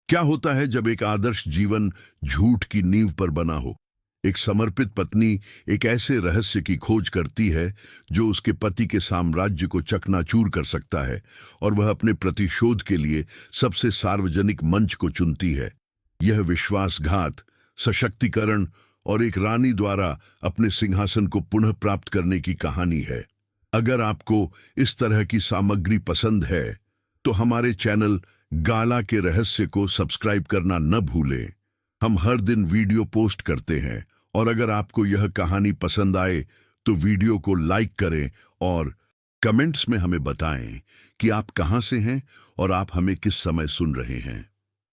क्या होता है जब एक आदर्श जीवन झूठ की नींव पर बना हो? एक समर्पित पत्नी एक ऐसे रहस्य की खोज करती है जो उसके पति के साम्राज्य को चकनाचूर कर सकता है, और वह अपने प्रतिशोध के लिए सबसे सार्वजनिक मंच को चुनती है। यह विश्वासघात, सशक्तिकरण और एक रानी द्वारा अपने सिंहासन को पुनः प्राप्त करने की कहानी है। अगर आपको इस तरह की सामग्री पसंद है तो हमारे चैनल गाला के रहस्य को सब्सक्राइब करना न भूलें। हम हर दिन वीडियो पोस्ट करते हैं, और अगर आपको यह कहानी पसंद आए तो वीडियो को लाइक करें और कमेंट्स में हमें बताएं कि आप कहां से हैं और आप हमें किस समय सुन रहे हैं।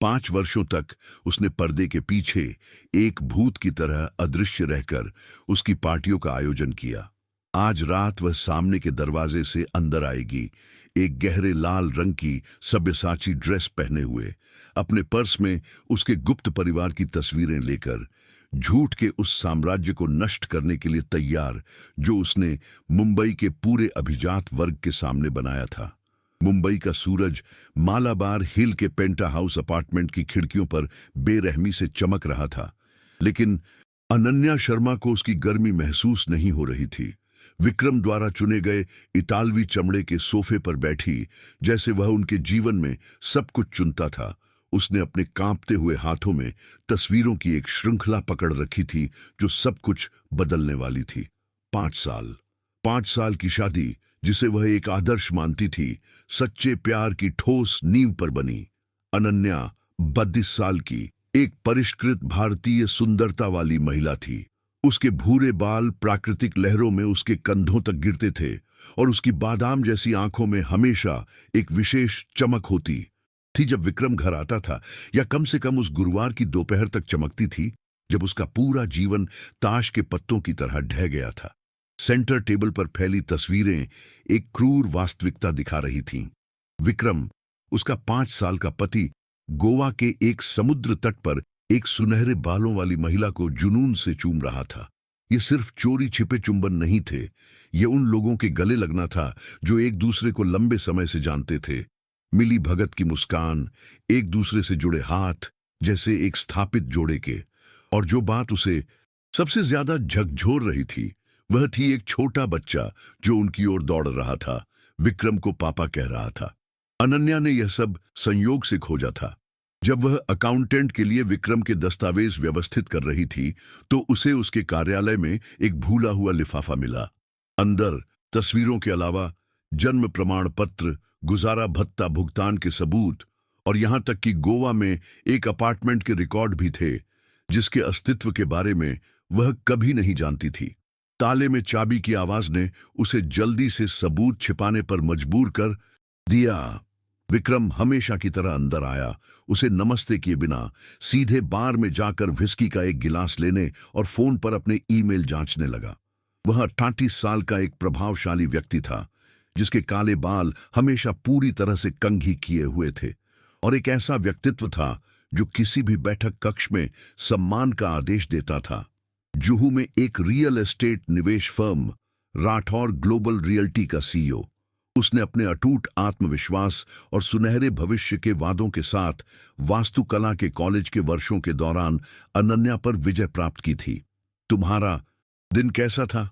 5 वर्षों तक उसने पर्दे के पीछे एक भूत की तरह अदृश्य रहकर उसकी पार्टियों का आयोजन किया। आज रात वह सामने के दरवाजे से अंदर आएगी, एक गहरे लाल रंग की सब्यसाची ड्रेस पहने हुए, अपने पर्स में उसके गुप्त परिवार की तस्वीरें लेकर, झूठ के उस साम्राज्य को नष्ट करने के लिए तैयार जो उसने मुंबई के पूरे अभिजात वर्ग के सामने बनाया था। मुंबई का सूरज मालाबार हिल के पेंटा हाउस अपार्टमेंट की खिड़कियों पर बेरहमी से चमक रहा था, लेकिन अनन्या शर्मा को उसकी गर्मी महसूस नहीं हो रही थी। विक्रम द्वारा चुने गए इतालवी चमड़े के सोफे पर बैठी, जैसे वह उनके जीवन में सब कुछ चुनता था, उसने अपने कांपते हुए हाथों में तस्वीरों की एक श्रृंखला पकड़ रखी थी जो सब कुछ बदलने वाली थी। 5 साल की शादी, जिसे वह एक आदर्श मानती थी, सच्चे प्यार की ठोस नींव पर बनी। अनन्या 32 साल की एक परिष्कृत भारतीय सुंदरता वाली महिला थी। उसके भूरे बाल प्राकृतिक लहरों में उसके कंधों तक गिरते थे, और उसकी बादाम जैसी आंखों में हमेशा एक विशेष चमक होती थी जब विक्रम घर आता था, या कम से कम उस गुरुवार की दोपहर तक चमकती थी जब उसका पूरा जीवन ताश के पत्तों की तरह ढह गया था। सेंटर टेबल पर फैली तस्वीरें एक क्रूर वास्तविकता दिखा रही थीं। विक्रम, उसका 5 साल का पति, गोवा के एक समुद्र तट पर एक सुनहरे बालों वाली महिला को जुनून से चूम रहा था। ये सिर्फ चोरी छिपे चुंबन नहीं थे, ये उन लोगों के गले लगना था जो एक दूसरे को लंबे समय से जानते थे। मिली भगत की मुस्कान, एक दूसरे से जुड़े हाथ, जैसे एक स्थापित जोड़े के। और जो बात उसे सबसे ज्यादा झकझोर रही थी, वह थी एक छोटा बच्चा जो उनकी ओर दौड़ रहा था, विक्रम को पापा कह रहा था। अनन्या ने यह सब संयोग से खोजा था। जब वह अकाउंटेंट के लिए विक्रम के दस्तावेज व्यवस्थित कर रही थी, तो उसे उसके कार्यालय में एक भूला हुआ लिफाफा मिला। अंदर तस्वीरों के अलावा जन्म प्रमाण पत्र, गुजारा भत्ता भुगतान के सबूत, और यहां तक कि गोवा में एक अपार्टमेंट के रिकॉर्ड भी थे जिसके अस्तित्व के बारे में वह कभी नहीं जानती थी। ताले में चाबी की आवाज ने उसे जल्दी से सबूत छिपाने पर मजबूर कर दिया। विक्रम हमेशा की तरह अंदर आया, उसे नमस्ते किए बिना सीधे बार में जाकर व्हिस्की का एक गिलास लेने और फोन पर अपने ईमेल जांचने लगा। वह 38 साल का एक प्रभावशाली व्यक्ति था, जिसके काले बाल हमेशा पूरी तरह से कंघी किए हुए थे, और एक ऐसा व्यक्तित्व था जो किसी भी बैठक कक्ष में सम्मान का आदेश देता था। जुहू में एक रियल एस्टेट निवेश फर्म राठौर ग्लोबल रियल्टी का सीईओ, उसने अपने अटूट आत्मविश्वास और सुनहरे भविष्य के वादों के साथ वास्तुकला के कॉलेज के वर्षों के दौरान अनन्या पर विजय प्राप्त की थी। तुम्हारा दिन कैसा था?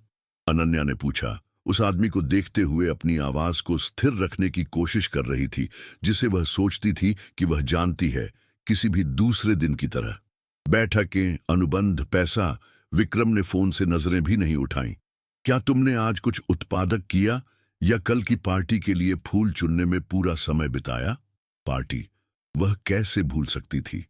अनन्या ने पूछा, उस आदमी को देखते हुए अपनी आवाज को स्थिर रखने की कोशिश कर रही थी, जिसे वह सोचती थी कि वह जानती है, किसी भी दूसरे दिन की तरह। बैठकें, अनुबंध, पैसा। विक्रम ने फोन से नजरें भी नहीं उठाईं। क्या तुमने आज कुछ उत्पादक किया या कल की पार्टी के लिए फूल चुनने में पूरा समय बिताया? पार्टी वह कैसे भूल सकती थी।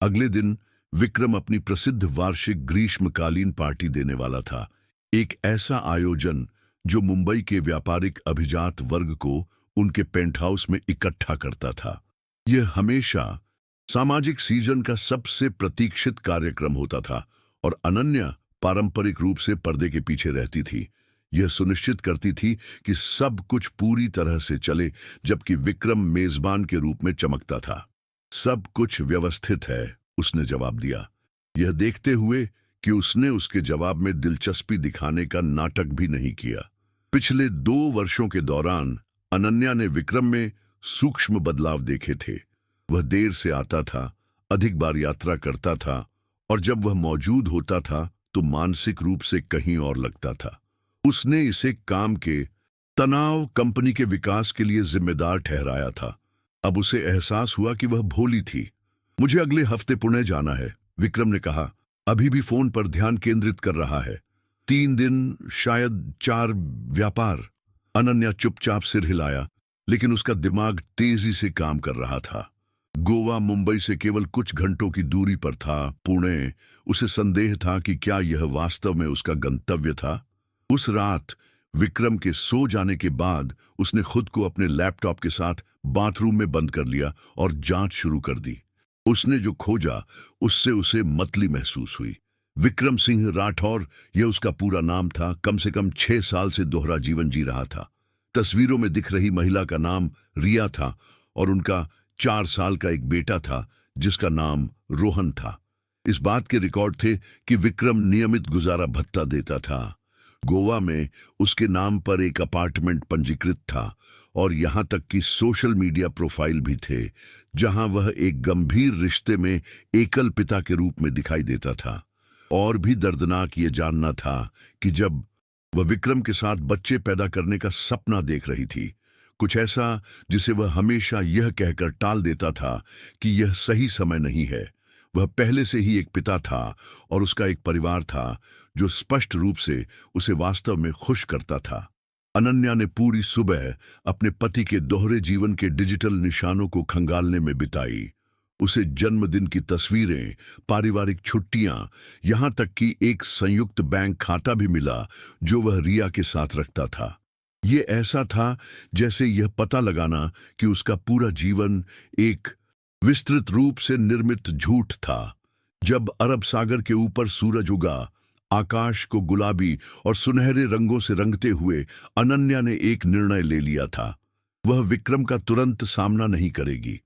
अगले दिन विक्रम अपनी प्रसिद्ध वार्षिक ग्रीष्मकालीन पार्टी देने वाला था, एक ऐसा आयोजन जो मुंबई के व्यापारिक अभिजात वर्ग को उनके पेंट हाउस में इकट्ठा करता था। यह हमेशा सामाजिक सीजन का सबसे प्रतीक्षित कार्यक्रम होता था, और अनन्या पारंपरिक रूप से पर्दे के पीछे रहती थी। यह सुनिश्चित करती थी कि सब कुछ पूरी तरह से चले, जबकि विक्रम मेजबान के रूप में चमकता था। सब कुछ व्यवस्थित है, उसने जवाब दिया, यह देखते हुए कि उसने उसके जवाब में दिलचस्पी दिखाने का नाटक भी नहीं किया। पिछले 2 वर्षों के दौरान अनन्या ने विक्रम में सूक्ष्म बदलाव देखे थे। वह देर से आता था, अधिक बार यात्रा करता था और जब वह मौजूद होता था तो मानसिक रूप से कहीं और लगता था। उसने इसे काम के तनाव, कंपनी के विकास के लिए जिम्मेदार ठहराया था। अब उसे एहसास हुआ कि वह भोली थी। मुझे अगले हफ्ते पुणे जाना है, विक्रम ने कहा, अभी भी फोन पर ध्यान केंद्रित कर रहा है। 3 दिन, शायद 4 व्यापार। अनन्या चुपचाप सिर हिलाया, लेकिन उसका दिमाग तेजी से काम कर रहा था। गोवा मुंबई से केवल कुछ घंटों की दूरी पर था। पुणे, उसे संदेह था कि क्या यह वास्तव में उसका गंतव्य था। उस रात विक्रम के सो जाने के बाद उसने खुद को अपने लैपटॉप के साथ बाथरूम में बंद कर लिया और जांच शुरू कर दी। उसने जो खोजा उससे उसे मतली महसूस हुई। विक्रम सिंह राठौर, यह उसका पूरा नाम था। कम से कम 6 साल से दोहरा जीवन जी रहा था। तस्वीरों में दिख रही महिला का नाम रिया था और उनका 4 साल का एक बेटा था जिसका नाम रोहन था। इस बात के रिकॉर्ड थे कि विक्रम नियमित गुजारा भत्ता देता था। गोवा में उसके नाम पर एक अपार्टमेंट पंजीकृत था और यहां तक कि सोशल मीडिया प्रोफाइल भी थे, जहां वह एक गंभीर रिश्ते में एकल पिता के रूप में दिखाई देता था। और भी दर्दनाक ये जानना था कि जब वह विक्रम के साथ बच्चे पैदा करने का सपना देख रही थी, कुछ ऐसा जिसे वह हमेशा यह कहकर टाल देता था कि यह सही समय नहीं है। वह पहले से ही एक पिता था और उसका एक परिवार था जो स्पष्ट रूप से उसे वास्तव में खुश करता था। अनन्या ने पूरी सुबह अपने पति के दोहरे जीवन के डिजिटल निशानों को खंगालने में बिताई। उसे जन्मदिन की तस्वीरें, पारिवारिक छुट्टियां, यहां तक कि एक संयुक्त बैंक खाता भी मिला जो वह रिया के साथ रखता था। ये ऐसा था जैसे यह पता लगाना कि उसका पूरा जीवन एक विस्तृत रूप से निर्मित झूठ था। जब अरब सागर के ऊपर सूरज उगा, आकाश को गुलाबी और सुनहरे रंगों से रंगते हुए, अनन्या ने एक निर्णय ले लिया था। वह विक्रम का तुरंत सामना नहीं करेगी।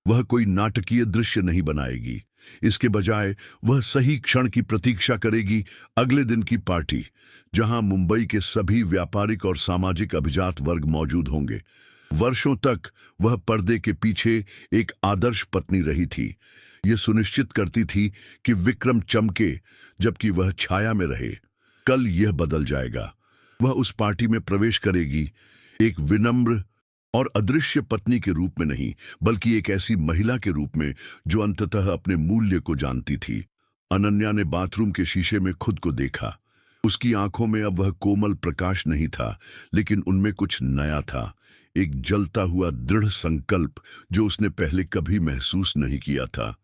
वह कोई नाटकीय दृश्य नहीं बनाएगी। इसके बजाय वह सही क्षण की प्रतीक्षा करेगी, अगले दिन की पार्टी, जहां मुंबई के सभी व्यापारिक और सामाजिक अभिजात वर्ग मौजूद होंगे। वर्षों तक वह पर्दे के पीछे एक आदर्श पत्नी रही थी। यह सुनिश्चित करती थी कि विक्रम चमके जबकि वह छाया में रहे। कल यह बदल जाएगा। वह उस पार्टी में प्रवेश करेगी, एक विनम्र और अदृश्य पत्नी के रूप में नहीं, बल्कि एक ऐसी महिला के रूप में जो अंततः अपने मूल्य को जानती थी। अनन्या ने बाथरूम के शीशे में खुद को देखा। उसकी आंखों में अब वह कोमल प्रकाश नहीं था, लेकिन उनमें कुछ नया था, एक जलता हुआ दृढ़ संकल्प जो उसने पहले कभी महसूस नहीं किया था।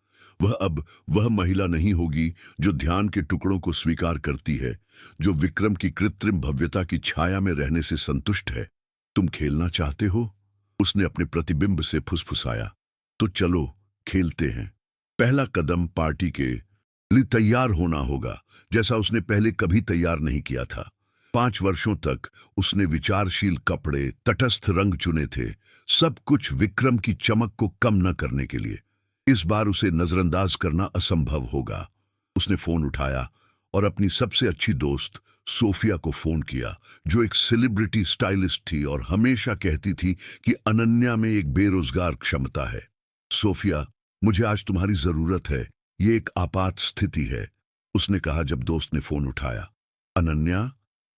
वह अब वह महिला नहीं होगी जो ध्यान के टुकड़ों को स्वीकार करती है, जो विक्रम की कृत्रिम भव्यता की छाया में रहने से संतुष्ट है। तुम खेलना चाहते हो? उसने अपने प्रतिबिंब से फुसफुसाया। तो चलो खेलते हैं। पहला कदम पार्टी के लिए तैयार होना होगा, जैसा उसने पहले कभी तैयार नहीं किया था। 5 वर्षों तक उसने विचारशील कपड़े, तटस्थ रंग चुने थे, सब कुछ विक्रम की चमक को कम न करने के लिए। इस बार उसे नजरअंदाज करना असंभव होगा। उसने फोन उठाया और अपनी सबसे अच्छी दोस्त सोफिया को फोन किया, जो एक सेलिब्रिटी स्टाइलिस्ट थी और हमेशा कहती थी कि अनन्या में एक बेरोजगार क्षमता है। सोफिया, मुझे आज तुम्हारी जरूरत है, ये एक आपात स्थिति है, उसने कहा जब दोस्त ने फोन उठाया। अनन्या,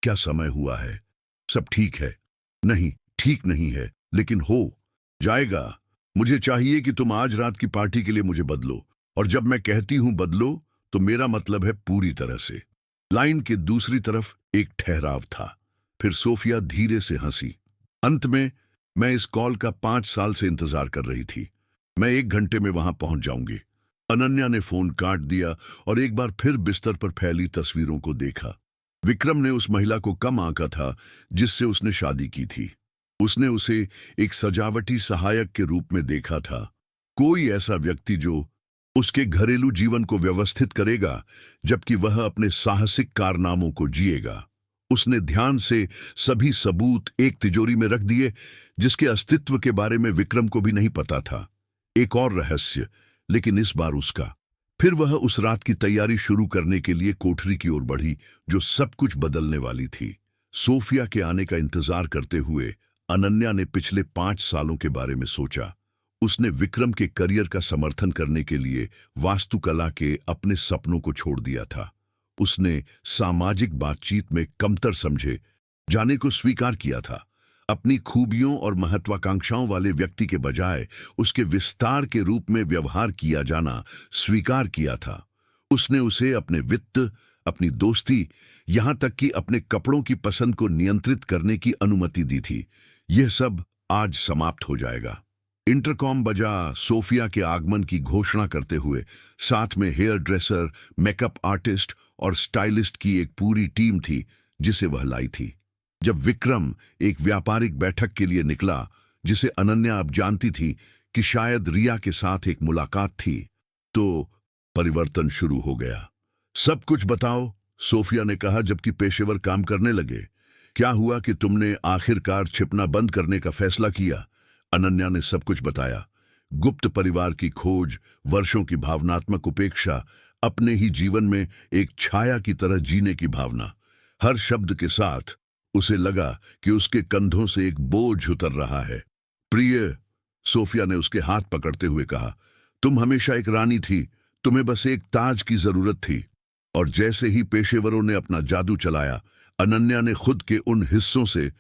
क्या समय हुआ है? सब ठीक है? नहीं, ठीक नहीं है, लेकिन हो जाएगा। मुझे चाहिए कि तुम आज रात की पार्टी के लिए मुझे बदलो, और जब मैं कहती हूं बदलो तो मेरा मतलब है पूरी तरह से। लाइन के दूसरी तरफ एक ठहराव था। फिर सोफिया धीरे से हंसी। अंत में, मैं इस कॉल का 5 साल से इंतजार कर रही थी। मैं 1 घंटे में वहां पहुंच जाऊंगी। अनन्या ने फोन काट दिया और एक बार फिर बिस्तर पर फैली तस्वीरों को देखा। विक्रम ने उस महिला को कम आंका था जिससे उसने शादी की थी। उसने उसे एक सजावटी सहायक के रूप में देखा था, कोई ऐसा व्यक्ति जो उसके घरेलू जीवन को व्यवस्थित करेगा जबकि वह अपने साहसिक कारनामों को जिएगा। उसने ध्यान से सभी सबूत एक तिजोरी में रख दिए जिसके अस्तित्व के बारे में विक्रम को भी नहीं पता था। एक और रहस्य, लेकिन इस बार उसका। फिर वह उस रात की तैयारी शुरू करने के लिए कोठरी की ओर बढ़ी जो सब कुछ बदलने वाली थी। सोफिया के आने का इंतजार करते हुए अनन्या ने पिछले 5 सालों के बारे में सोचा। उसने विक्रम के करियर का समर्थन करने के लिए वास्तुकला के अपने सपनों को छोड़ दिया था। उसने सामाजिक बातचीत में कमतर समझे जाने को स्वीकार किया था। अपनी खूबियों और महत्वाकांक्षाओं वाले व्यक्ति के बजाय उसके विस्तार के रूप में व्यवहार किया जाना स्वीकार किया था। उसने उसे अपने वित्त, अपनी दोस्ती, यहां तक कि अपने कपड़ों की पसंद को नियंत्रित करने की अनुमति दी थी। यह सब आज समाप्त हो जाएगा। इंटरकॉम बजा, सोफिया के आगमन की घोषणा करते हुए। साथ में हेयर ड्रेसर, मेकअप आर्टिस्ट और स्टाइलिस्ट की एक पूरी टीम थी जिसे वह लाई थी। जब विक्रम एक व्यापारिक बैठक के लिए निकला, जिसे अनन्या अब जानती थी कि शायद रिया के साथ एक मुलाकात थी, तो परिवर्तन शुरू हो गया। सब कुछ बताओ, सोफिया ने कहा जबकि पेशेवर काम करने लगे। क्या हुआ कि तुमने आखिरकार छिपना बंद करने का फैसला किया? अनन्या ने सब कुछ बताया। गुप्त परिवार की खोज, वर्षों की भावनात्मक उपेक्षा, अपने ही जीवन में एक छाया की तरह जीने की भावना। हर शब्द के साथ उसे लगा कि उसके कंधों से एक बोझ उतर रहा है। प्रिय, सोफिया ने उसके हाथ पकड़ते हुए कहा, तुम हमेशा एक रानी थी, तुम्हें बस एक ताज की जरूरत थी। और जैसे ही पेशेवरों ने अपना जादू चलाया, अनन्या ने खुद के उन हिस्सों से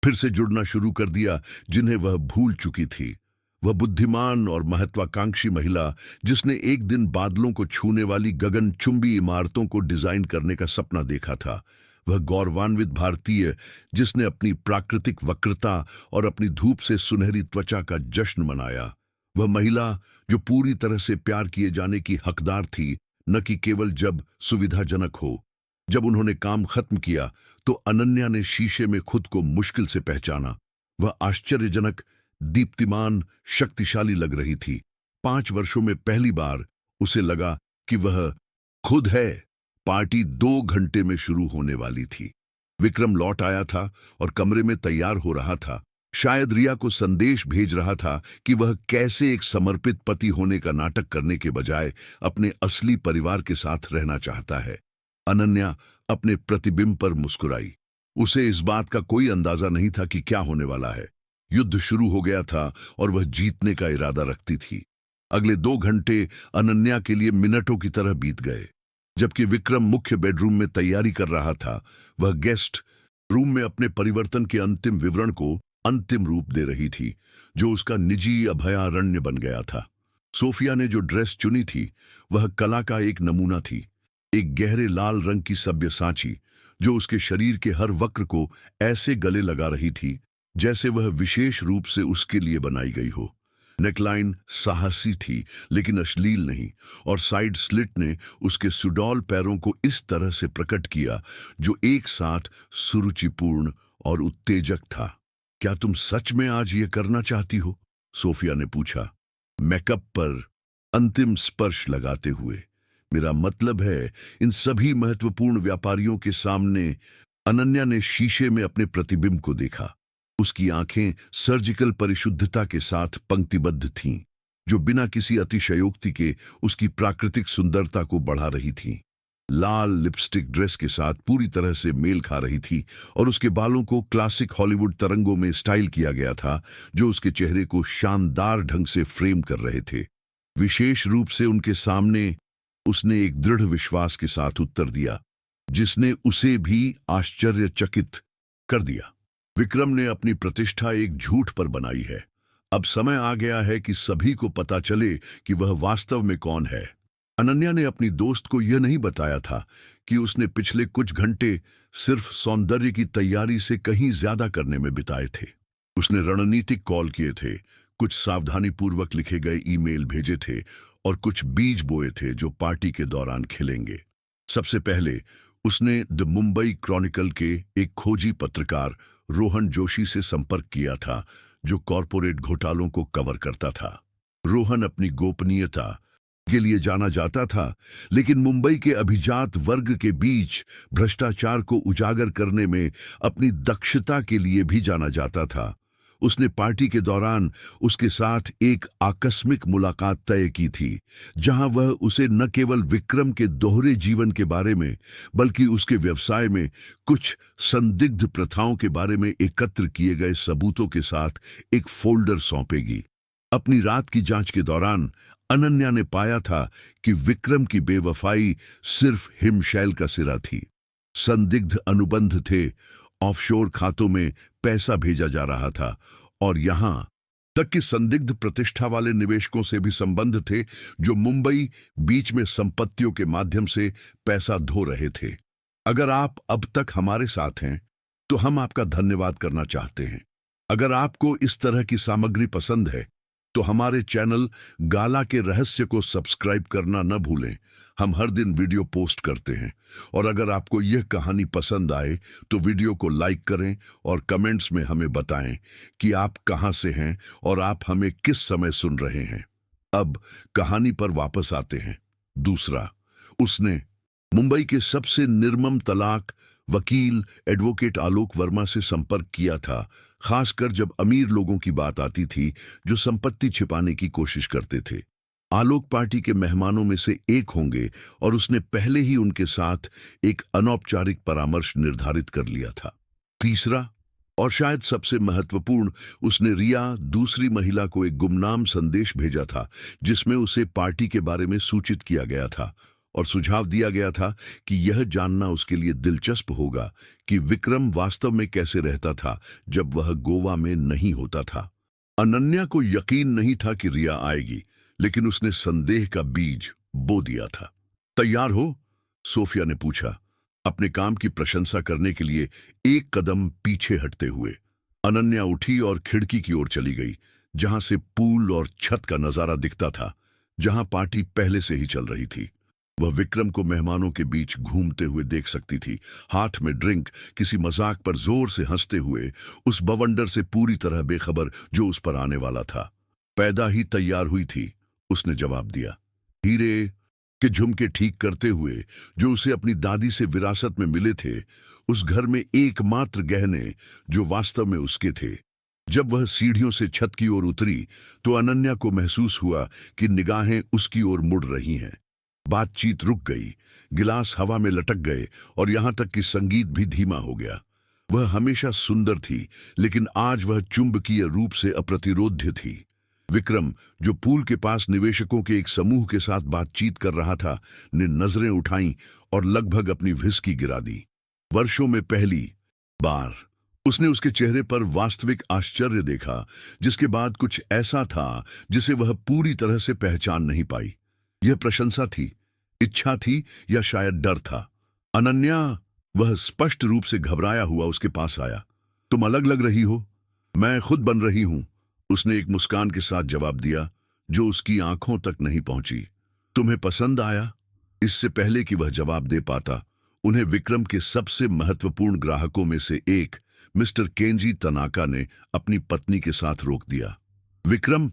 फिर से जुड़ना शुरू कर दिया जिन्हें वह भूल चुकी थी। वह बुद्धिमान और महत्वाकांक्षी महिला, जिसने एक दिन बादलों को छूने वाली गगनचुंबी इमारतों को डिजाइन करने का सपना देखा था। वह गौरवान्वित भारतीय, जिसने अपनी प्राकृतिक वक्रता और अपनी धूप से सुनहरी त्वचा का जश्न मनाया। वह महिला जो पूरी तरह से प्यार किए जाने की हकदार थी, न कि केवल जब सुविधाजनक हो। जब उन्होंने काम खत्म किया तो अनन्या ने शीशे में खुद को मुश्किल से पहचाना। वह आश्चर्यजनक, दीप्तिमान, शक्तिशाली लग रही थी। 5 वर्षों में पहली बार उसे लगा कि वह खुद है। पार्टी 2 घंटे में शुरू होने वाली थी। विक्रम लौट आया था और कमरे में तैयार हो रहा था। शायद रिया को संदेश भेज रहा था कि वह कैसे एक समर्पित पति होने का नाटक करने के बजाय अपने असली परिवार के साथ रहना चाहता है। अनन्या अपने प्रतिबिंब पर मुस्कुराई। उसे इस बात का कोई अंदाजा नहीं था कि क्या होने वाला है। युद्ध शुरू हो गया था और वह जीतने का इरादा रखती थी। अगले 2 घंटे अनन्या के लिए मिनटों की तरह बीत गए। जबकि विक्रम मुख्य बेडरूम में तैयारी कर रहा था, वह गेस्ट रूम में अपने परिवर्तन के अंतिम विवरण को अंतिम रूप दे रही थी, जो उसका निजी अभयारण्य बन गया था। सोफिया ने जो ड्रेस चुनी थी, वह कला का एक नमूना थी। एक गहरे लाल रंग की सब्यसाची, जो उसके शरीर के हर वक्र को ऐसे गले लगा रही थी जैसे वह विशेष रूप से उसके लिए बनाई गई हो। नेकलाइन साहसी थी लेकिन अश्लील नहीं, और साइड स्लिट ने उसके सुडौल पैरों को इस तरह से प्रकट किया जो एक साथ सुरुचिपूर्ण और उत्तेजक था। क्या तुम सच में आज ये करना चाहती हो? सोफिया ने पूछा, मेकअप पर अंतिम स्पर्श लगाते हुए। मेरा मतलब है, इन सभी महत्वपूर्ण व्यापारियों के सामने। अनन्या ने शीशे में अपने प्रतिबिंब को देखा। उसकी आंखें सर्जिकल परिशुद्धता के साथ पंक्तिबद्ध थीं, जो बिना किसी अतिशयोक्ति के उसकी प्राकृतिक सुंदरता को बढ़ा रही थीं। लाल लिपस्टिक ड्रेस के साथ पूरी तरह से मेल खा रही थी, और उसके बालों को क्लासिक हॉलीवुड तरंगों में स्टाइल किया गया था, जो उसके चेहरे को शानदार ढंग से फ्रेम कर रहे थे। विशेष रूप से उनके सामने उसने एक दृढ़ विश्वास के साथ उत्तर दिया, जिसने उसे भी आश्चर्यचकित कर दिया। विक्रम ने अपनी प्रतिष्ठा एक झूठ पर बनाई है। अब समय आ गया है कि सभी को पता चले कि वह वास्तव में कौन है। अनन्या ने अपनी दोस्त को यह नहीं बताया था कि उसने पिछले कुछ घंटे सिर्फ सौंदर्य की तैयारी से कहीं ज्यादा करने में बिताए थे। उसने रणनीतिक कॉल किए थे, कुछ सावधानीपूर्वक लिखे गए ईमेल भेजे थे, और कुछ बीज बोए थे जो पार्टी के दौरान खिलेंगे। सबसे पहले उसने द मुंबई क्रॉनिकल के एक खोजी पत्रकार रोहन जोशी से संपर्क किया था, जो कॉरपोरेट घोटालों को कवर करता था। रोहन अपनी गोपनीयता के लिए जाना जाता था, लेकिन मुंबई के अभिजात वर्ग के बीच भ्रष्टाचार को उजागर करने में अपनी दक्षता के लिए भी जाना जाता था। उसने पार्टी के दौरान उसके साथ एक आकस्मिक मुलाकात तय की थी, जहां वह उसे न केवल विक्रम के दोहरे जीवन के बारे में, बल्कि उसके व्यवसाय में कुछ संदिग्ध प्रथाओं के बारे में एकत्र किए गए सबूतों के साथ एक फोल्डर सौंपेगी। अपनी रात की जांच के दौरान अनन्या ने पाया था कि विक्रम की बेवफाई सिर्फ हिमशैल का सिरा थी। संदिग्ध अनुबंध थे, ऑफशोर खातों में पैसा भेजा जा रहा था, और यहां तक कि संदिग्ध प्रतिष्ठा वाले निवेशकों से भी संबंध थे जो मुंबई बीच में संपत्तियों के माध्यम से पैसा धो रहे थे। अगर आप अब तक हमारे साथ हैं तो हम आपका धन्यवाद करना चाहते हैं। अगर आपको इस तरह की सामग्री पसंद है तो हमारे चैनल गाला के रहस्य को सब्सक्राइब करना न भूलें। हम हर दिन वीडियो पोस्ट करते हैं, और अगर आपको यह कहानी पसंद आए तो वीडियो को लाइक करें और कमेंट्स में हमें बताएं कि आप कहां से हैं और आप हमें किस समय सुन रहे हैं। अब कहानी पर वापस आते हैं। दूसरा, उसने मुंबई के सबसे निर्मम तलाक वकील एडवोकेट आलोक वर्मा से संपर्क किया था, खासकर जब अमीर लोगों की बात आती थी जो संपत्ति छिपाने की कोशिश करते थे। आलोक पार्टी के मेहमानों में से एक होंगे और उसने पहले ही उनके साथ एक अनौपचारिक परामर्श निर्धारित कर लिया था। तीसरा, और शायद सबसे महत्वपूर्ण, उसने रिया दूसरी महिला को एक गुमनाम संदेश भेजा था जिसमें उसे पार्टी के बारे में सूचित किया गया था और सुझाव दिया गया था कि यह जानना उसके लिए दिलचस्प होगा कि विक्रम वास्तव में कैसे रहता था जब वह गोवा में नहीं होता था। अनन्या को यकीन नहीं था कि रिया आएगी, लेकिन उसने संदेह का बीज बो दिया था। तैयार हो? सोफिया ने पूछा, अपने काम की प्रशंसा करने के लिए एक कदम पीछे हटते हुए। अनन्या उठी और खिड़की की ओर चली गई, जहां से पूल और छत का नजारा दिखता था, जहां पार्टी पहले से ही चल रही थी। वह विक्रम को मेहमानों के बीच घूमते हुए देख सकती थी, हाथ में ड्रिंक, किसी मजाक पर जोर से हंसते हुए, उस बवंडर से पूरी तरह बेखबर जो उस पर आने वाला था। पैदा ही तैयार हुई थी, उसने जवाब दिया, हीरे के झुमके ठीक करते हुए जो उसे अपनी दादी से विरासत में मिले थे, उस घर में एकमात्र गहने जो वास्तव में उसके थे। जब वह सीढ़ियों से छत की ओर उतरी तो अनन्या को महसूस हुआ कि निगाहें उसकी ओर मुड़ रही हैं। बातचीत रुक गई, गिलास हवा में लटक गए और यहां तक कि संगीत भी धीमा हो गया। वह हमेशा सुंदर थी, लेकिन आज वह चुंबकीय रूप से अप्रतिरोध्य थी। विक्रम, जो पूल के पास निवेशकों के एक समूह के साथ बातचीत कर रहा था, ने नजरें उठाईं और लगभग अपनी व्हिस्की गिरा दी। वर्षों में पहली बार उसने उसके चेहरे पर वास्तविक आश्चर्य देखा, जिसके बाद कुछ ऐसा था जिसे वह पूरी तरह से पहचान नहीं पाई। यह प्रशंसा थी, इच्छा थी, या शायद डर था। अनन्या, वह स्पष्ट रूप से घबराया हुआ उसके पास आया। तुम अलग लग रही हो। मैं खुद बन रही हूं, उसने एक मुस्कान के साथ जवाब दिया जो उसकी आंखों तक नहीं पहुंची। तुम्हें पसंद आया? इससे पहले कि वह जवाब दे पाता, उन्हें विक्रम के सबसे महत्वपूर्ण ग्राहकों में से एक मिस्टर केंजी तनाका ने अपनी पत्नी के साथ रोक दिया। विक्रम,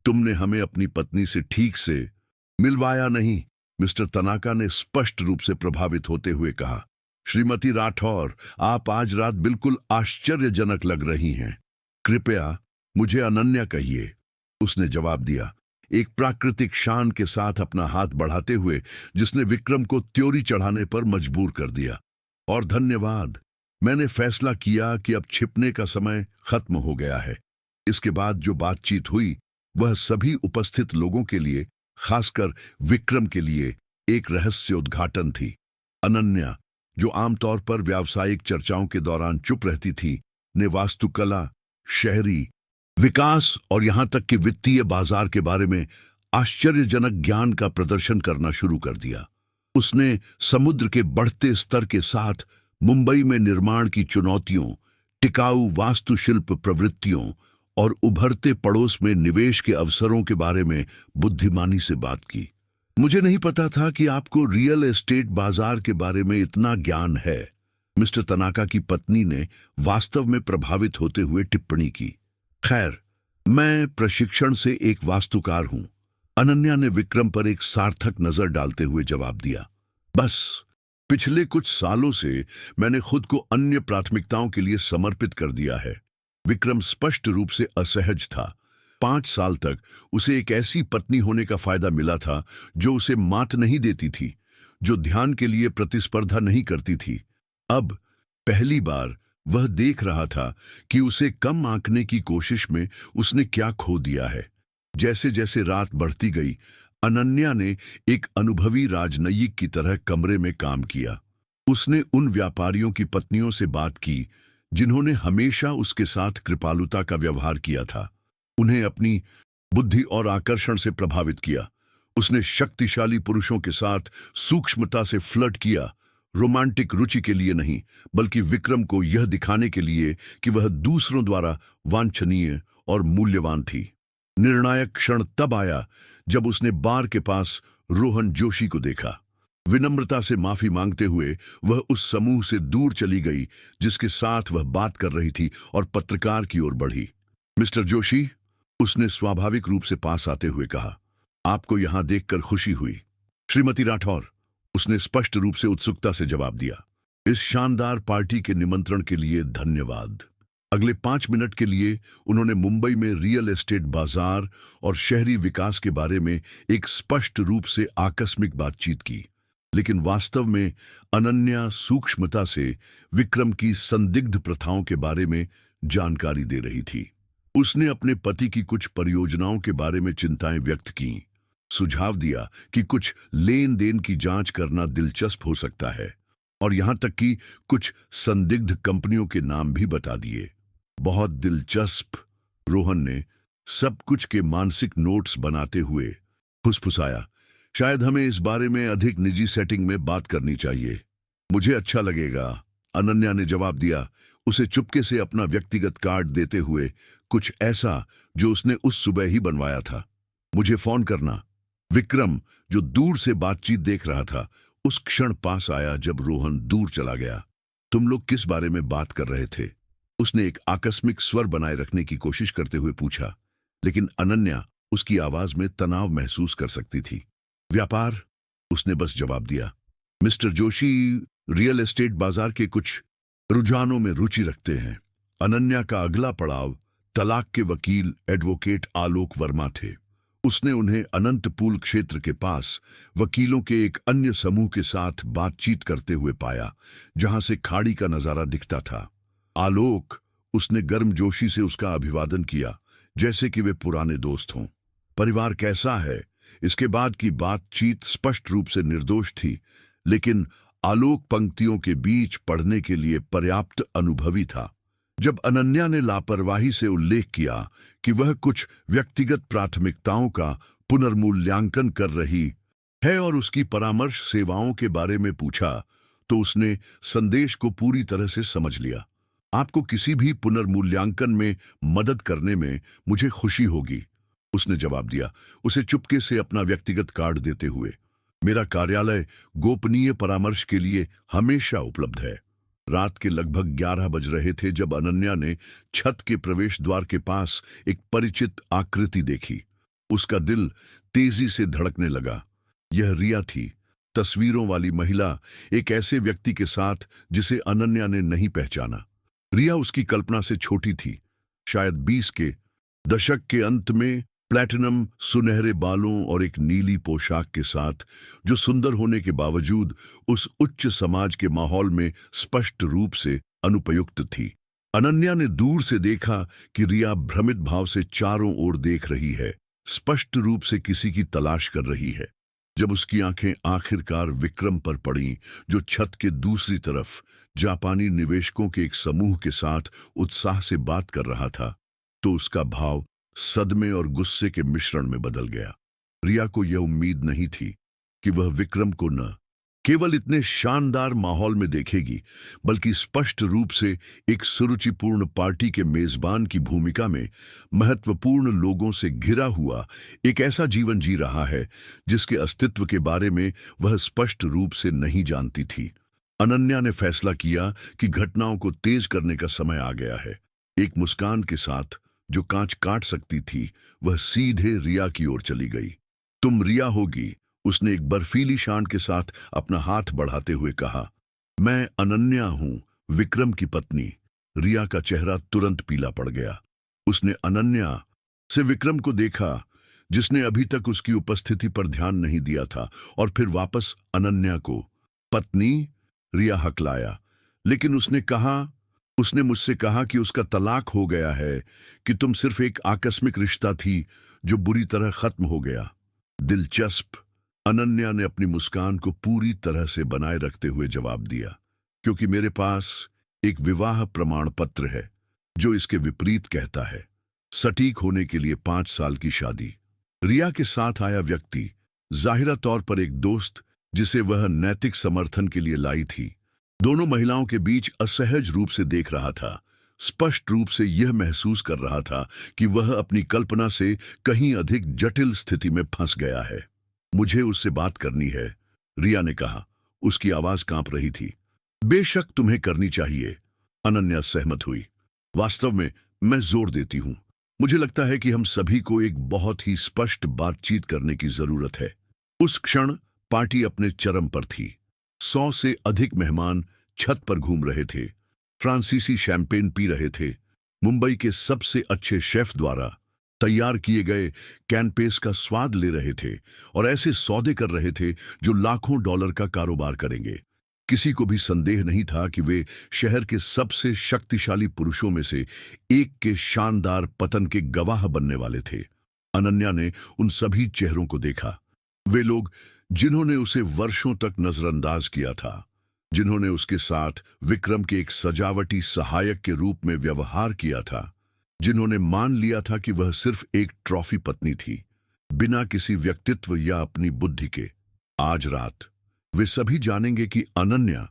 तुमने हमें अपनी पत्नी से ठीक से मिलवाया नहीं, मिस्टर तनाका ने स्पष्ट रूप से प्रभावित होते हुए कहा। श्रीमती राठौर, आप आज रात बिल्कुल आश्चर्यजनक लग रही हैं। कृपया मुझे अनन्या कहिए, उसने जवाब दिया, एक प्राकृतिक शान के साथ अपना हाथ बढ़ाते हुए जिसने विक्रम को त्योरी चढ़ाने पर मजबूर कर दिया। और धन्यवाद, मैंने फैसला किया कि अब छिपने का समय खत्म हो गया है। इसके बाद जो बातचीत हुई वह सभी उपस्थित लोगों के लिए, खासकर विक्रम के लिए, एक रहस्य उद्घाटन थी। अनन्या, जो आमतौर पर व्यावसायिक चर्चाओं के दौरान चुप रहती थी, ने वास्तुकला, शहरी विकास और यहां तक कि वित्तीय बाजार के बारे में आश्चर्यजनक ज्ञान का प्रदर्शन करना शुरू कर दिया। उसने समुद्र के बढ़ते स्तर के साथ मुंबई में निर्माण की चुनौतियों, टिकाऊ वास्तुशिल्प प्रवृत्तियों और उभरते पड़ोस में निवेश के अवसरों के बारे में बुद्धिमानी से बात की। मुझे नहीं पता था कि आपको रियल एस्टेट बाजार के बारे में इतना ज्ञान है, मिस्टर तनाका की पत्नी ने वास्तव में प्रभावित होते हुए टिप्पणी की। खैर, मैं प्रशिक्षण से एक वास्तुकार हूं, अनन्या ने विक्रम पर एक सार्थक नजर डालते हुए जवाब दिया। बस पिछले कुछ सालों से मैंने खुद को अन्य प्राथमिकताओं के लिए समर्पित कर दिया है। विक्रम स्पष्ट रूप से असहज था। 5 साल तक उसे एक ऐसी पत्नी होने का फायदा मिला था जो उसे मात नहीं देती थी, जो ध्यान के लिए प्रतिस्पर्धा नहीं करती थी। अब पहली बार वह देख रहा था कि उसे कम आंकने की कोशिश में उसने क्या खो दिया है। जैसे जैसे रात बढ़ती गई, अनन्या ने एक अनुभवी राजनयिक की तरह कमरे में काम किया। उसने उन व्यापारियों की पत्नियों से बात की जिन्होंने हमेशा उसके साथ कृपालुता का व्यवहार किया था। उन्हें अपनी बुद्धि और आकर्षण से प्रभावित किया। उसने शक्तिशाली पुरुषों के साथ सूक्ष्मता से फ्लर्ट किया, रोमांटिक रुचि के लिए नहीं, बल्कि विक्रम को यह दिखाने के लिए कि वह दूसरों द्वारा वांछनीय और मूल्यवान थी। निर्णायक क्षण तब आया जब उसने बार के पास रोहन जोशी को देखा। विनम्रता से माफी मांगते हुए वह उस समूह से दूर चली गई जिसके साथ वह बात कर रही थी और पत्रकार की ओर बढ़ी। मिस्टर जोशी, उसने स्वाभाविक रूप से पास आते हुए कहा, आपको यहां देखकर खुशी हुई। श्रीमती राठौर, उसने स्पष्ट रूप से उत्सुकता से जवाब दिया। इस शानदार पार्टी के निमंत्रण के लिए धन्यवाद। अगले 5 मिनट के लिए उन्होंने मुंबई में रियल एस्टेट बाजार और शहरी विकास के बारे में एक स्पष्ट रूप से आकस्मिक बातचीत की, लेकिन वास्तव में अनन्या सूक्ष्मता से विक्रम की संदिग्ध प्रथाओं के बारे में जानकारी दे रही थी। उसने अपने पति की कुछ परियोजनाओं के बारे में चिंताएं व्यक्त की, सुझाव दिया कि कुछ लेन देन की जांच करना दिलचस्प हो सकता है, और यहां तक कि कुछ संदिग्ध कंपनियों के नाम भी बता दिए। बहुत दिलचस्प, रोहन ने सब कुछ के मानसिक नोट्स बनाते हुए फुसफुसाया। शायद हमें इस बारे में अधिक निजी सेटिंग में बात करनी चाहिए। मुझे अच्छा लगेगा, अनन्या ने जवाब दिया, उसे चुपके से अपना व्यक्तिगत कार्ड देते हुए, कुछ ऐसा जो उसने उस सुबह ही बनवाया था। मुझे फोन करना। विक्रम, जो दूर से बातचीत देख रहा था, उस क्षण पास आया जब रोहन दूर चला गया। तुम लोग किस बारे में बात कर रहे थे? उसने एक आकस्मिक स्वर बनाए रखने की कोशिश करते हुए पूछा, लेकिन अनन्या उसकी आवाज में तनाव महसूस कर सकती थी। व्यापार, उसने बस जवाब दिया। मिस्टर जोशी रियल एस्टेट बाजार के कुछ रुझानों में रुचि रखते हैं। अनन्या का अगला पड़ाव तलाक के वकील एडवोकेट आलोक वर्मा थे। उसने उन्हें अनंतपुल क्षेत्र के पास वकीलों के एक अन्य समूह के साथ बातचीत करते हुए पाया, जहां से खाड़ी का नजारा दिखता था। आलोक, उसने गर्मजोशी से उसका अभिवादन किया, जैसे कि वे पुराने दोस्त हों। परिवार कैसा है? इसके बाद की बातचीत स्पष्ट रूप से निर्दोष थी, लेकिन आलोक पंक्तियों के बीच पढ़ने के लिए पर्याप्त अनुभवी था। जब अनन्या ने लापरवाही से उल्लेख किया कि वह कुछ व्यक्तिगत प्राथमिकताओं का पुनर्मूल्यांकन कर रही है और उसकी परामर्श सेवाओं के बारे में पूछा, तो उसने संदेश को पूरी तरह से समझ लिया। आपको किसी भी पुनर्मूल्यांकन में मदद करने में मुझे खुशी होगी, उसने जवाब दिया, उसे चुपके से अपना व्यक्तिगत कार्ड देते हुए। मेरा कार्यालय गोपनीय परामर्श के लिए हमेशा उपलब्ध है। रात के लगभग 11 बज रहे थे जब अनन्या ने छत के प्रवेश द्वार के पास एक परिचित आकृति देखी। उसका दिल तेजी से धड़कने लगा। यह रिया थी, तस्वीरों वाली महिला, एक ऐसे व्यक्ति के साथ जिसे अनन्या ने नहीं पहचाना। रिया उसकी कल्पना से छोटी थी, शायद 20 के दशक के अंत में, प्लैटिनम सुनहरे बालों और एक नीली पोशाक के साथ, जो सुंदर होने के बावजूद उस उच्च समाज के माहौल में स्पष्ट रूप से अनुपयुक्त थी। अनन्या ने दूर से देखा कि रिया भ्रमित भाव से चारों ओर देख रही है, स्पष्ट रूप से किसी की तलाश कर रही है। जब उसकी आंखें आखिरकार विक्रम पर पड़ीं, जो छत के दूसरी तरफ जापानी निवेशकों के एक समूह के साथ उत्साह से बात कर रहा था, तो उसका भाव सदमे और गुस्से के मिश्रण में बदल गया। रिया को यह उम्मीद नहीं थी कि वह विक्रम को न केवल इतने शानदार माहौल में देखेगी, बल्कि स्पष्ट रूप से एक सुरुचिपूर्ण पार्टी के मेजबान की भूमिका में महत्वपूर्ण लोगों से घिरा हुआ एक ऐसा जीवन जी रहा है जिसके अस्तित्व के बारे में वह स्पष्ट रूप से नहीं जानती थी। अनन्या ने फैसला किया कि घटनाओं को तेज करने का समय आ गया है। एक मुस्कान के साथ जो कांच काट सकती थी, वह सीधे रिया की ओर चली गई। तुम रिया होगी, उसने एक बर्फीली शान के साथ अपना हाथ बढ़ाते हुए कहा। मैं अनन्या हूं, विक्रम की पत्नी। रिया का चेहरा तुरंत पीला पड़ गया। उसने अनन्या से विक्रम को देखा, जिसने अभी तक उसकी उपस्थिति पर ध्यान नहीं दिया था, और फिर वापस अनन्या को। पत्नी? रिया हकलाया, लेकिन उसने मुझसे कहा कि उसका तलाक हो गया है, कि तुम सिर्फ एक आकस्मिक रिश्ता थी जो बुरी तरह खत्म हो गया। दिलचस्प, अनन्या ने अपनी मुस्कान को पूरी तरह से बनाए रखते हुए जवाब दिया, क्योंकि मेरे पास एक विवाह प्रमाण पत्र है जो इसके विपरीत कहता है। सटीक होने के लिए 5 साल की शादी। रिया के साथ आया व्यक्ति जाहिरा तौर पर एक दोस्त जिसे वह नैतिक समर्थन के लिए लाई थी, दोनों महिलाओं के बीच असहज रूप से देख रहा था। स्पष्ट रूप से यह महसूस कर रहा था कि वह अपनी कल्पना से कहीं अधिक जटिल स्थिति में फंस गया है। मुझे उससे बात करनी है, रिया ने कहा। उसकी आवाज कांप रही थी। बेशक तुम्हें करनी चाहिए, अनन्या सहमत हुई। वास्तव में मैं जोर देती हूं, मुझे लगता है कि हम सभी को एक बहुत ही स्पष्ट बातचीत करने की जरूरत है। उस क्षण पार्टी अपने चरम पर थी। 100 से अधिक मेहमान छत पर घूम रहे थे, फ्रांसीसी शैंपेन पी रहे थे, मुंबई के सबसे अच्छे शेफ द्वारा तैयार किए गए कैनपेस का स्वाद ले रहे थे और ऐसे सौदे कर रहे थे जो लाखों डॉलर का कारोबार करेंगे। किसी को भी संदेह नहीं था कि वे शहर के सबसे शक्तिशाली पुरुषों में से एक के शानदार पतन के गवाह बनने वाले थे। अनन्या ने उन सभी चेहरों को देखा। वे लोग जिन्होंने उसे वर्षों तक नजरअंदाज किया था, जिन्होंने उसके साथ विक्रम के एक सजावटी सहायक के रूप में व्यवहार किया था, जिन्होंने मान लिया था कि वह सिर्फ एक ट्रॉफी पत्नी थी, बिना किसी व्यक्तित्व या अपनी बुद्धि के। आज रात वे सभी जानेंगे कि अनन्या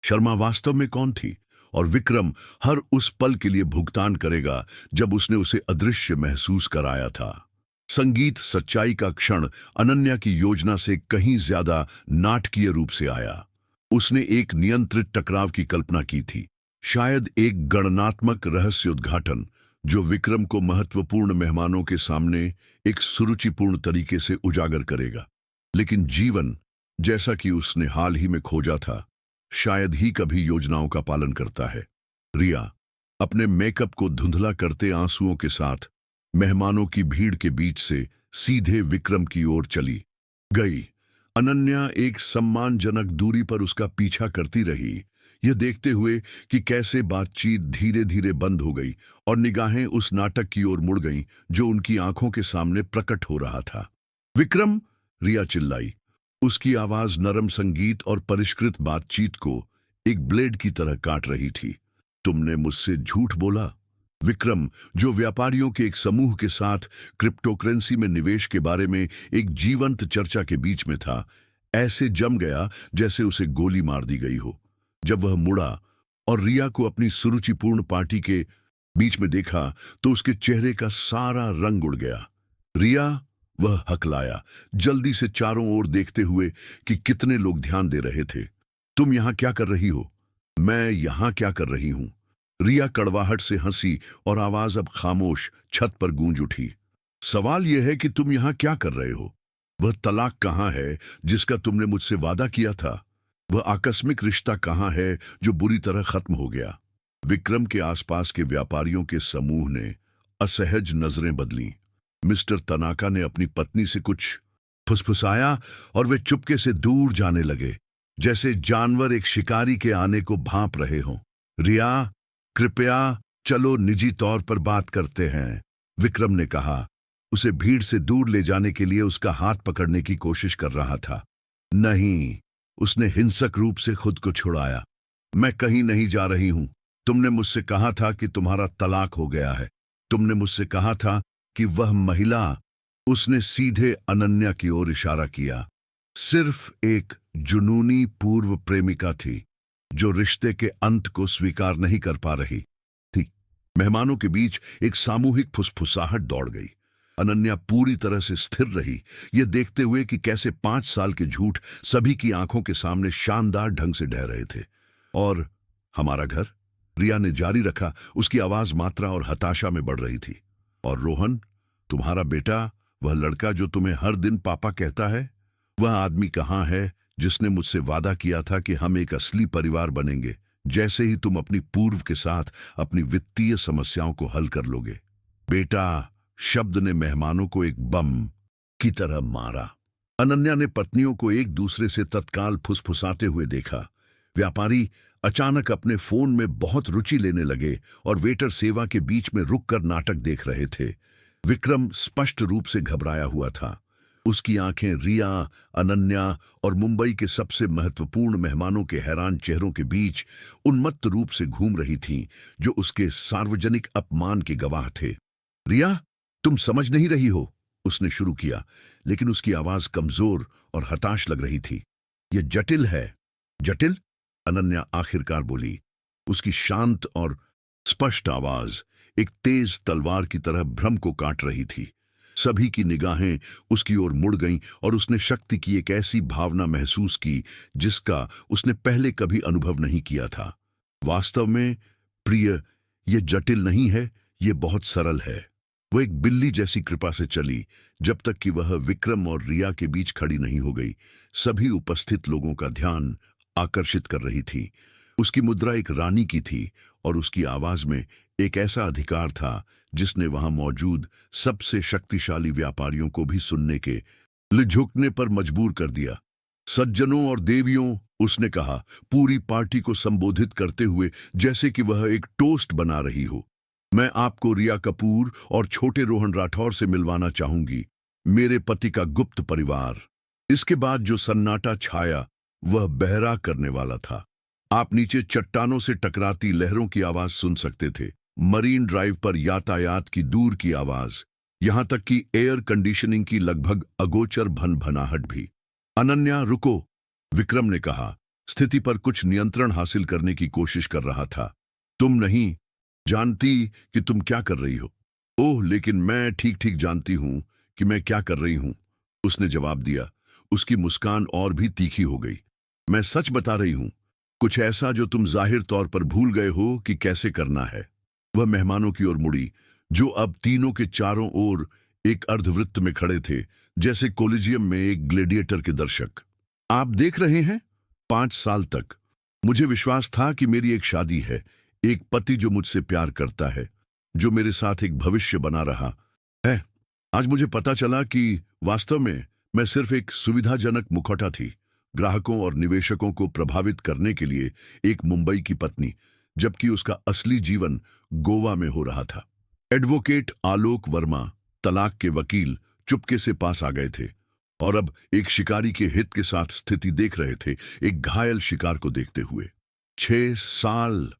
शर्मा वास्तव में कौन थी, और विक्रम हर उस पल के लिए भुगतान करेगा जब उसने उसे अदृश्य महसूस कराया था। संगीत सच्चाई का क्षण अनन्या की योजना से कहीं ज्यादा नाटकीय रूप से आया। उसने एक नियंत्रित टकराव की कल्पना की थी, शायद एक गणनात्मक रहस्य उद्घाटन जो विक्रम को महत्वपूर्ण मेहमानों के सामने एक सुरुचिपूर्ण तरीके से उजागर करेगा। लेकिन जीवन, जैसा कि उसने हाल ही में खोजा था, शायद ही कभी योजनाओं का पालन करता है। रिया अपने मेकअप को धुंधला करते आंसुओं के साथ मेहमानों की भीड़ के बीच से सीधे विक्रम की ओर चली गई। अनन्या एक सम्मानजनक दूरी पर उसका पीछा करती रही, यह देखते हुए कि कैसे बातचीत धीरे धीरे बंद हो गई और निगाहें उस नाटक की ओर मुड़ गईं जो उनकी आंखों के सामने प्रकट हो रहा था। विक्रम, रिया चिल्लाई। उसकी आवाज नरम संगीत और परिष्कृत बातचीत को एक ब्लेड की तरह काट रही थी। तुमने मुझसे झूठ बोला। विक्रम, जो व्यापारियों के एक समूह के साथ क्रिप्टोकरेंसी में निवेश के बारे में एक जीवंत चर्चा के बीच में था, ऐसे जम गया जैसे उसे गोली मार दी गई हो। जब वह मुड़ा और रिया को अपनी सुरुचिपूर्ण पार्टी के बीच में देखा तो उसके चेहरे का सारा रंग उड़ गया। रिया, वह हकलाया, जल्दी से चारों ओर देखते हुए कि कितने लोग ध्यान दे रहे थे। तुम यहां क्या कर रही हो? मैं यहां क्या कर रही हूं? रिया कड़वाहट से हंसी और आवाज अब खामोश छत पर गूंज उठी। सवाल यह है कि तुम यहां क्या कर रहे हो? वह तलाक कहां है जिसका तुमने मुझसे वादा किया था? वह आकस्मिक रिश्ता कहां है जो बुरी तरह खत्म हो गया? विक्रम के आसपास के व्यापारियों के समूह ने असहज नजरें बदलीं। मिस्टर तनाका ने अपनी पत्नी से कुछ फुसफुसाया और वे चुपके से दूर जाने लगे, जैसे जानवर एक शिकारी के आने को भांप रहे हों। रिया, कृपया चलो निजी तौर पर बात करते हैं, विक्रम ने कहा, उसे भीड़ से दूर ले जाने के लिए उसका हाथ पकड़ने की कोशिश कर रहा था। नहीं, उसने हिंसक रूप से खुद को छुड़ाया। मैं कहीं नहीं जा रही हूं। तुमने मुझसे कहा था कि तुम्हारा तलाक हो गया है। तुमने मुझसे कहा था कि वह महिला, उसने सीधे अनन्या की ओर इशारा किया, सिर्फ एक जुनूनी पूर्व प्रेमिका थी जो रिश्ते के अंत को स्वीकार नहीं कर पा रही थी। मेहमानों के बीच एक सामूहिक फुसफुसाहट दौड़ गई। अनन्या पूरी तरह से स्थिर रही, यह देखते हुए कि कैसे 5 साल के झूठ सभी की आंखों के सामने शानदार ढंग से ढह रहे थे। और हमारा घर, रिया ने जारी रखा, उसकी आवाज मात्रा और हताशा में बढ़ रही थी। और रोहन, तुम्हारा बेटा, वह लड़का जो तुम्हें हर दिन पापा कहता है, वह आदमी कहां है जिसने मुझसे वादा किया था कि हम एक असली परिवार बनेंगे जैसे ही तुम अपनी पूर्व के साथ अपनी वित्तीय समस्याओं को हल कर लोगे? बेटा शब्द ने मेहमानों को एक बम की तरह मारा। अनन्या ने पत्नियों को एक दूसरे से तत्काल फुसफुसाते हुए देखा। व्यापारी अचानक अपने फोन में बहुत रुचि लेने लगे और वेटर सेवा के बीच में रुककर नाटक देख रहे थे। विक्रम स्पष्ट रूप से घबराया हुआ था। उसकी आंखें रिया, अनन्या और मुंबई के सबसे महत्वपूर्ण मेहमानों के हैरान चेहरों के बीच उन्मत्त रूप से घूम रही थीं, जो उसके सार्वजनिक अपमान के गवाह थे। रिया, तुम समझ नहीं रही हो, उसने शुरू किया, लेकिन उसकी आवाज कमजोर और हताश लग रही थी। यह जटिल है। जटिल? अनन्या आखिरकार बोली। उसकी शांत और स्पष्ट आवाज एक तेज तलवार की तरह भ्रम को काट रही थी। सभी की निगाहें उसकी ओर मुड़ गईं और उसने शक्ति की एक ऐसी भावना महसूस की जिसका उसने पहले कभी अनुभव नहीं किया था। वास्तव में प्रिय, ये जटिल नहीं है, ये बहुत सरल है। वो एक बिल्ली जैसी कृपा से चली जब तक कि वह विक्रम और रिया के बीच खड़ी नहीं हो गई। सभी उपस्थित लोगों का ध्यान आकर्षित कर रही थी। उसकी मुद्रा एक रानी की थी और उसकी आवाज में एक ऐसा अधिकार था जिसने वहां मौजूद सबसे शक्तिशाली व्यापारियों को भी सुनने के लिए झुकने पर मजबूर कर दिया। सज्जनों और देवियों, उसने कहा, पूरी पार्टी को संबोधित करते हुए जैसे कि वह एक टोस्ट बना रही हो। मैं आपको रिया कपूर और छोटे रोहन राठौर से मिलवाना चाहूंगी, मेरे पति का गुप्त परिवार। इसके बाद जो सन्नाटा छाया वह बहरा करने वाला था। आप नीचे चट्टानों से टकराती लहरों की आवाज सुन सकते थे, मरीन ड्राइव पर यातायात की दूर की आवाज, यहां तक कि एयर कंडीशनिंग की लगभग अगोचर भनभनाहट भी। अनन्या, रुको, विक्रम ने कहा, स्थिति पर कुछ नियंत्रण हासिल करने की कोशिश कर रहा था। तुम नहीं जानती कि तुम क्या कर रही हो। ओह, लेकिन मैं ठीक ठीक जानती हूं कि मैं क्या कर रही हूं, उसने जवाब दिया। उसकी मुस्कान और भी तीखी हो गई। मैं सच बता रही हूं, कुछ ऐसा जो तुम जाहिर तौर पर भूल गए हो कि कैसे करना है। वह मेहमानों की ओर मुड़ी, जो अब तीनों के चारों ओर एक अर्धवृत्त में खड़े थे, जैसे कोलिजियम में एक ग्लेडिएटर के दर्शक। आप देख रहे हैं, 5 साल तक मुझे विश्वास था कि मेरी एक शादी है, एक पति जो मुझसे प्यार करता है, जो मेरे साथ एक भविष्य बना रहा है। आज मुझे पता चला कि वास्तव में मैं सिर्फ एक सुविधाजनक मुखौटा थी, ग्राहकों और निवेशकों को प्रभावित करने के लिए एक मुंबई की पत्नी, जबकि उसका असली जीवन गोवा में हो रहा था। एडवोकेट आलोक वर्मा, तलाक के वकील, चुपके से पास आ गए थे और अब एक शिकारी के हित के साथ स्थिति देख रहे थे, एक घायल शिकार को देखते हुए। 6 साल,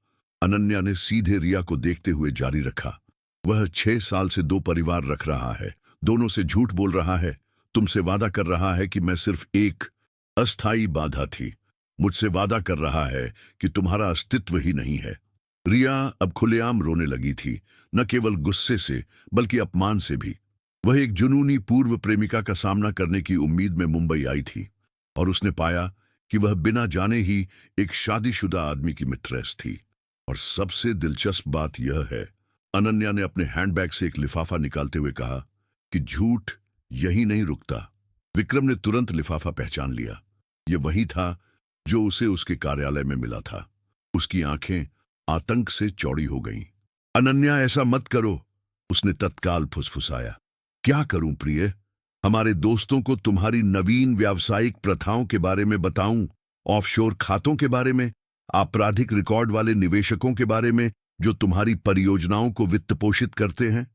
अनन्या ने सीधे रिया को देखते हुए जारी रखा। वह 6 साल से 2 परिवार रख रहा है, दोनों से झूठ बोल रहा है, तुमसे वादा कर रहा है कि मैं सिर्फ एक अस्थाई बाधा थी, मुझसे वादा कर रहा है कि तुम्हारा अस्तित्व ही नहीं है। रिया अब खुलेआम रोने लगी थी, न केवल गुस्से से बल्कि अपमान से भी। वह एक जुनूनी पूर्व प्रेमिका का सामना करने की उम्मीद में मुंबई आई थी और उसने पाया कि वह बिना जाने ही एक शादीशुदा आदमी की मिट्रेस थी। और सबसे दिलचस्प बात यह है, अनन्या ने अपने हैंडबैग से एक लिफाफा निकालते हुए कहा कि झूठ यही नहीं रुकता। विक्रम ने तुरंत लिफाफा पहचान लिया। यह वही था जो उसे उसके कार्यालय में मिला था। उसकी आंखें आतंक से चौड़ी हो गईं। अनन्या, ऐसा मत करो, उसने तत्काल फुसफुसाया। क्या करूं प्रिय? हमारे दोस्तों को तुम्हारी नवीन व्यावसायिक प्रथाओं के बारे में बताऊं, ऑफशोर खातों के बारे में, आपराधिक रिकॉर्ड वाले निवेशकों के बारे में जो तुम्हारी परियोजनाओं को वित्त पोषित करते हैं?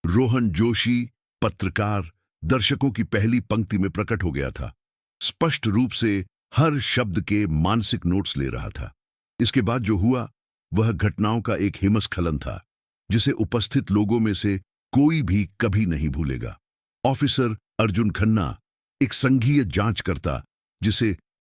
रोहन जोशी, पत्रकार, दर्शकों की पहली पंक्ति में प्रकट हो गया था, स्पष्ट रूप से हर शब्द के मानसिक नोट्स ले रहा था। इसके बाद जो हुआ वह घटनाओं का एक हिमस्खलन था जिसे उपस्थित लोगों में से कोई भी कभी नहीं भूलेगा। ऑफिसर अर्जुन खन्ना, एक संघीय जांचकर्ता जिसे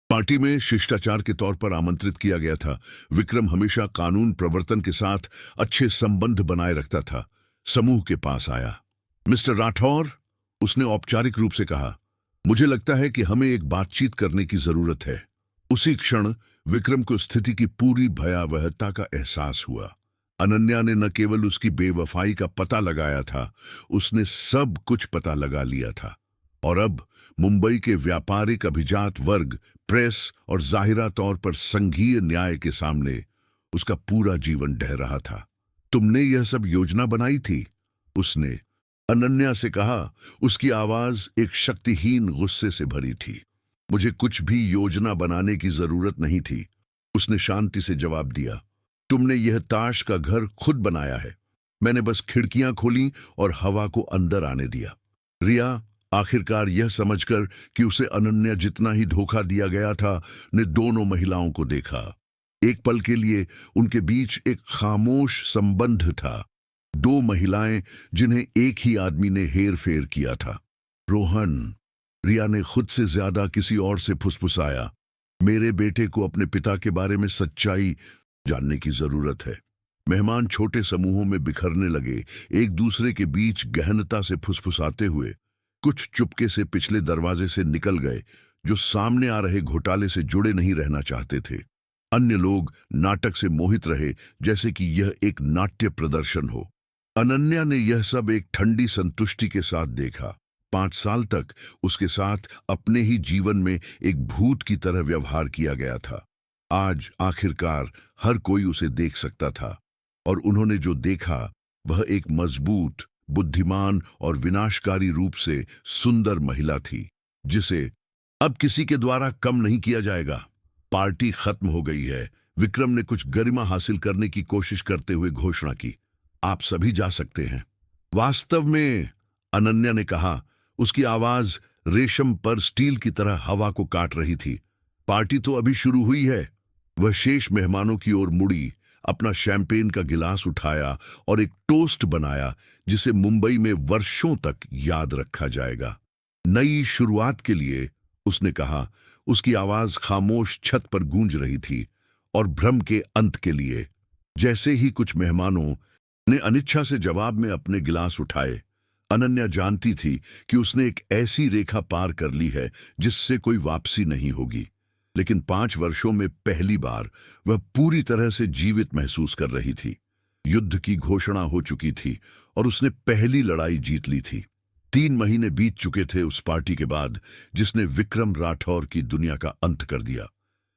पार्टी में शिष्टाचार के तौर पर आमंत्रित किया गया था, विक्रम हमेशा कानून प्रवर्तन के साथ अच्छे संबंध बनाए रखता था, समूह के पास आया। मिस्टर राठौर, उसने औपचारिक रूप से कहा, मुझे लगता है कि हमें एक बातचीत करने की जरूरत है। उसी क्षण विक्रम को स्थिति की पूरी भयावहता का एहसास हुआ। अनन्या ने न केवल उसकी बेवफाई का पता लगाया था, उसने सब कुछ पता लगा लिया था। और अब मुंबई के व्यापारिक अभिजात वर्ग, प्रेस और जाहिरा तौर पर संघीय न्याय के सामने उसका पूरा जीवन ढह रहा था। तुमने यह सब योजना बनाई थी? उसने अनन्या से कहा। उसकी आवाज एक शक्तिहीन गुस्से से भरी थी। मुझे कुछ भी योजना बनाने की जरूरत नहीं थी, उसने शांति से जवाब दिया। तुमने यह ताश का घर खुद बनाया है। मैंने बस खिड़कियां खोली और हवा को अंदर आने दिया। रिया आखिरकार यह समझकर कि उसे अनन्या जितना ही धोखा दिया गया था, ने दोनों महिलाओं को देखा। एक पल के लिए उनके बीच एक खामोश संबंध था। दो महिलाएं जिन्हें एक ही आदमी ने हेर फेर किया था। रोहन, रिया ने खुद से ज्यादा किसी और से फुसफुसाया, मेरे बेटे को अपने पिता के बारे में सच्चाई जानने की जरूरत है। मेहमान छोटे समूहों में बिखरने लगे, एक दूसरे के बीच गहनता से फुसफुसाते हुए। कुछ चुपके से पिछले दरवाजे से निकल गए, जो सामने आ रहे घोटाले से जुड़े नहीं रहना चाहते थे। अन्य लोग नाटक से मोहित रहे, जैसे कि यह एक नाट्य प्रदर्शन हो। अनन्या ने यह सब एक ठंडी संतुष्टि के साथ देखा। 5 साल तक उसके साथ अपने ही जीवन में एक भूत की तरह व्यवहार किया गया था। आज आखिरकार हर कोई उसे देख सकता था, और उन्होंने जो देखा वह एक मजबूत, बुद्धिमान और विनाशकारी रूप से सुंदर महिला थी, जिसे अब किसी के द्वारा कम नहीं किया जाएगा। पार्टी खत्म हो गई है। विक्रम ने कुछ गरिमा हासिल करने की कोशिश करते हुए घोषणा की, आप सभी जा सकते हैं। वास्तव में, अनन्या ने कहा, उसकी आवाज रेशम पर स्टील की तरह हवा को काट रही थी, पार्टी तो अभी शुरू हुई है। वह शेष मेहमानों की ओर मुड़ी, अपना शैंपेन का गिलास उठाया और एक टोस्ट बनाया जिसे मुंबई में वर्षों तक याद रखा जाएगा। नई शुरुआत के लिए, उसने कहा। उसकी आवाज खामोश छत पर गूंज रही थी। और भ्रम के अंत के लिए। जैसे ही कुछ मेहमानों ने अनिच्छा से जवाब में अपने गिलास उठाए, अनन्या जानती थी कि उसने एक ऐसी रेखा पार कर ली है जिससे कोई वापसी नहीं होगी। लेकिन 5 वर्षों में पहली बार वह पूरी तरह से जीवित महसूस कर रही थी। युद्ध की घोषणा हो चुकी थी और उसने पहली लड़ाई जीत ली थी। 3 महीने बीत चुके थे उस पार्टी के बाद जिसने विक्रम राठौर की दुनिया का अंत कर दिया।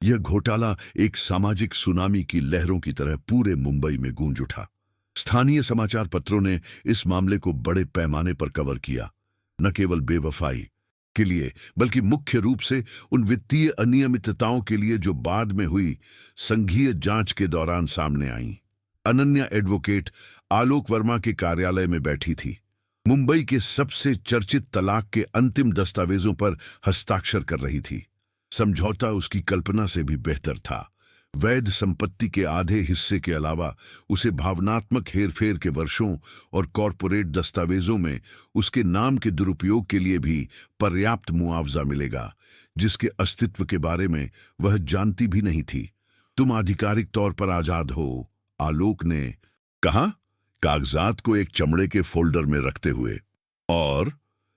यह घोटाला एक सामाजिक सुनामी की लहरों की तरह पूरे मुंबई में गूंज उठा। स्थानीय समाचार पत्रों ने इस मामले को बड़े पैमाने पर कवर किया, न केवल बेवफाई के लिए बल्कि मुख्य रूप से उन वित्तीय अनियमितताओं के लिए जो बाद में हुई संघीय जांच के दौरान सामने आई। अनन्या एडवोकेट आलोक वर्मा के कार्यालय में बैठी थी, मुंबई के सबसे चर्चित तलाक के अंतिम दस्तावेजों पर हस्ताक्षर कर रही थी। समझौता उसकी कल्पना से भी बेहतर था। वैध संपत्ति के आधे हिस्से के अलावा उसे भावनात्मक हेरफेर के वर्षों और कॉरपोरेट दस्तावेजों में उसके नाम के दुरुपयोग के लिए भी पर्याप्त मुआवजा मिलेगा, जिसके अस्तित्व के बारे में वह जानती भी नहीं थी। तुम आधिकारिक तौर पर आजाद हो, आलोक ने कहा, कागजात को एक चमड़े के फोल्डर में रखते हुए। और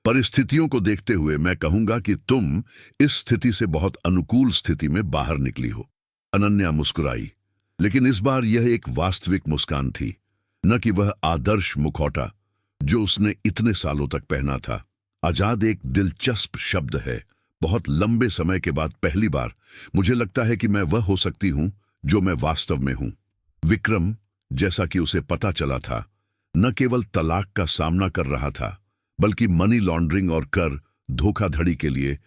परिस्थितियों को देखते हुए मैं कहूंगा कि तुम इस स्थिति से बहुत अनुकूल स्थिति में बाहर निकली हो। अनन्या मुस्कुराई, लेकिन इस बार यह एक वास्तविक मुस्कान थी, न कि वह आदर्श मुखौटा जो उसने इतने सालों तक पहना था। आजाद एक दिलचस्प शब्द है। बहुत लंबे समय के बाद पहली बार मुझे लगता है कि मैं वह हो सकती हूं जो मैं वास्तव में हूं। विक्रम, जैसा कि उसे पता चला था, न केवल तलाक का सामना कर रहा था, बल्कि मनी लॉन्ड्रिंग और कर धोखाधड़ी के लिए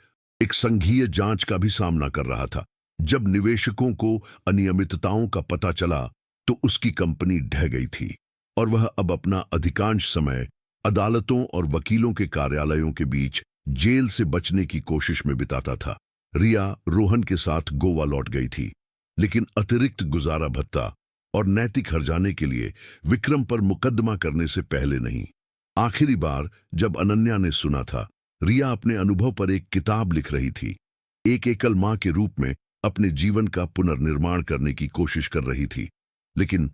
एक संघीय जांच का भी सामना कर रहा था। जब निवेशकों को अनियमितताओं का पता चला तो उसकी कंपनी ढह गई थी और वह अब अपना अधिकांश समय अदालतों और वकीलों के कार्यालयों के बीच जेल से बचने की कोशिश में बिताता था। रिया रोहन के साथ गोवा लौट गई थी, लेकिन अतिरिक्त गुजारा भत्ता और नैतिक हर्जाने के लिए विक्रम पर मुकदमा करने से पहले नहीं। आखिरी बार जब अनन्या ने सुना था, रिया अपने अनुभव पर एक किताब लिख रही थी। एक एकल मां के रूप में अपने जीवन का पुनर्निर्माण करने की कोशिश कर रही थी। लेकिन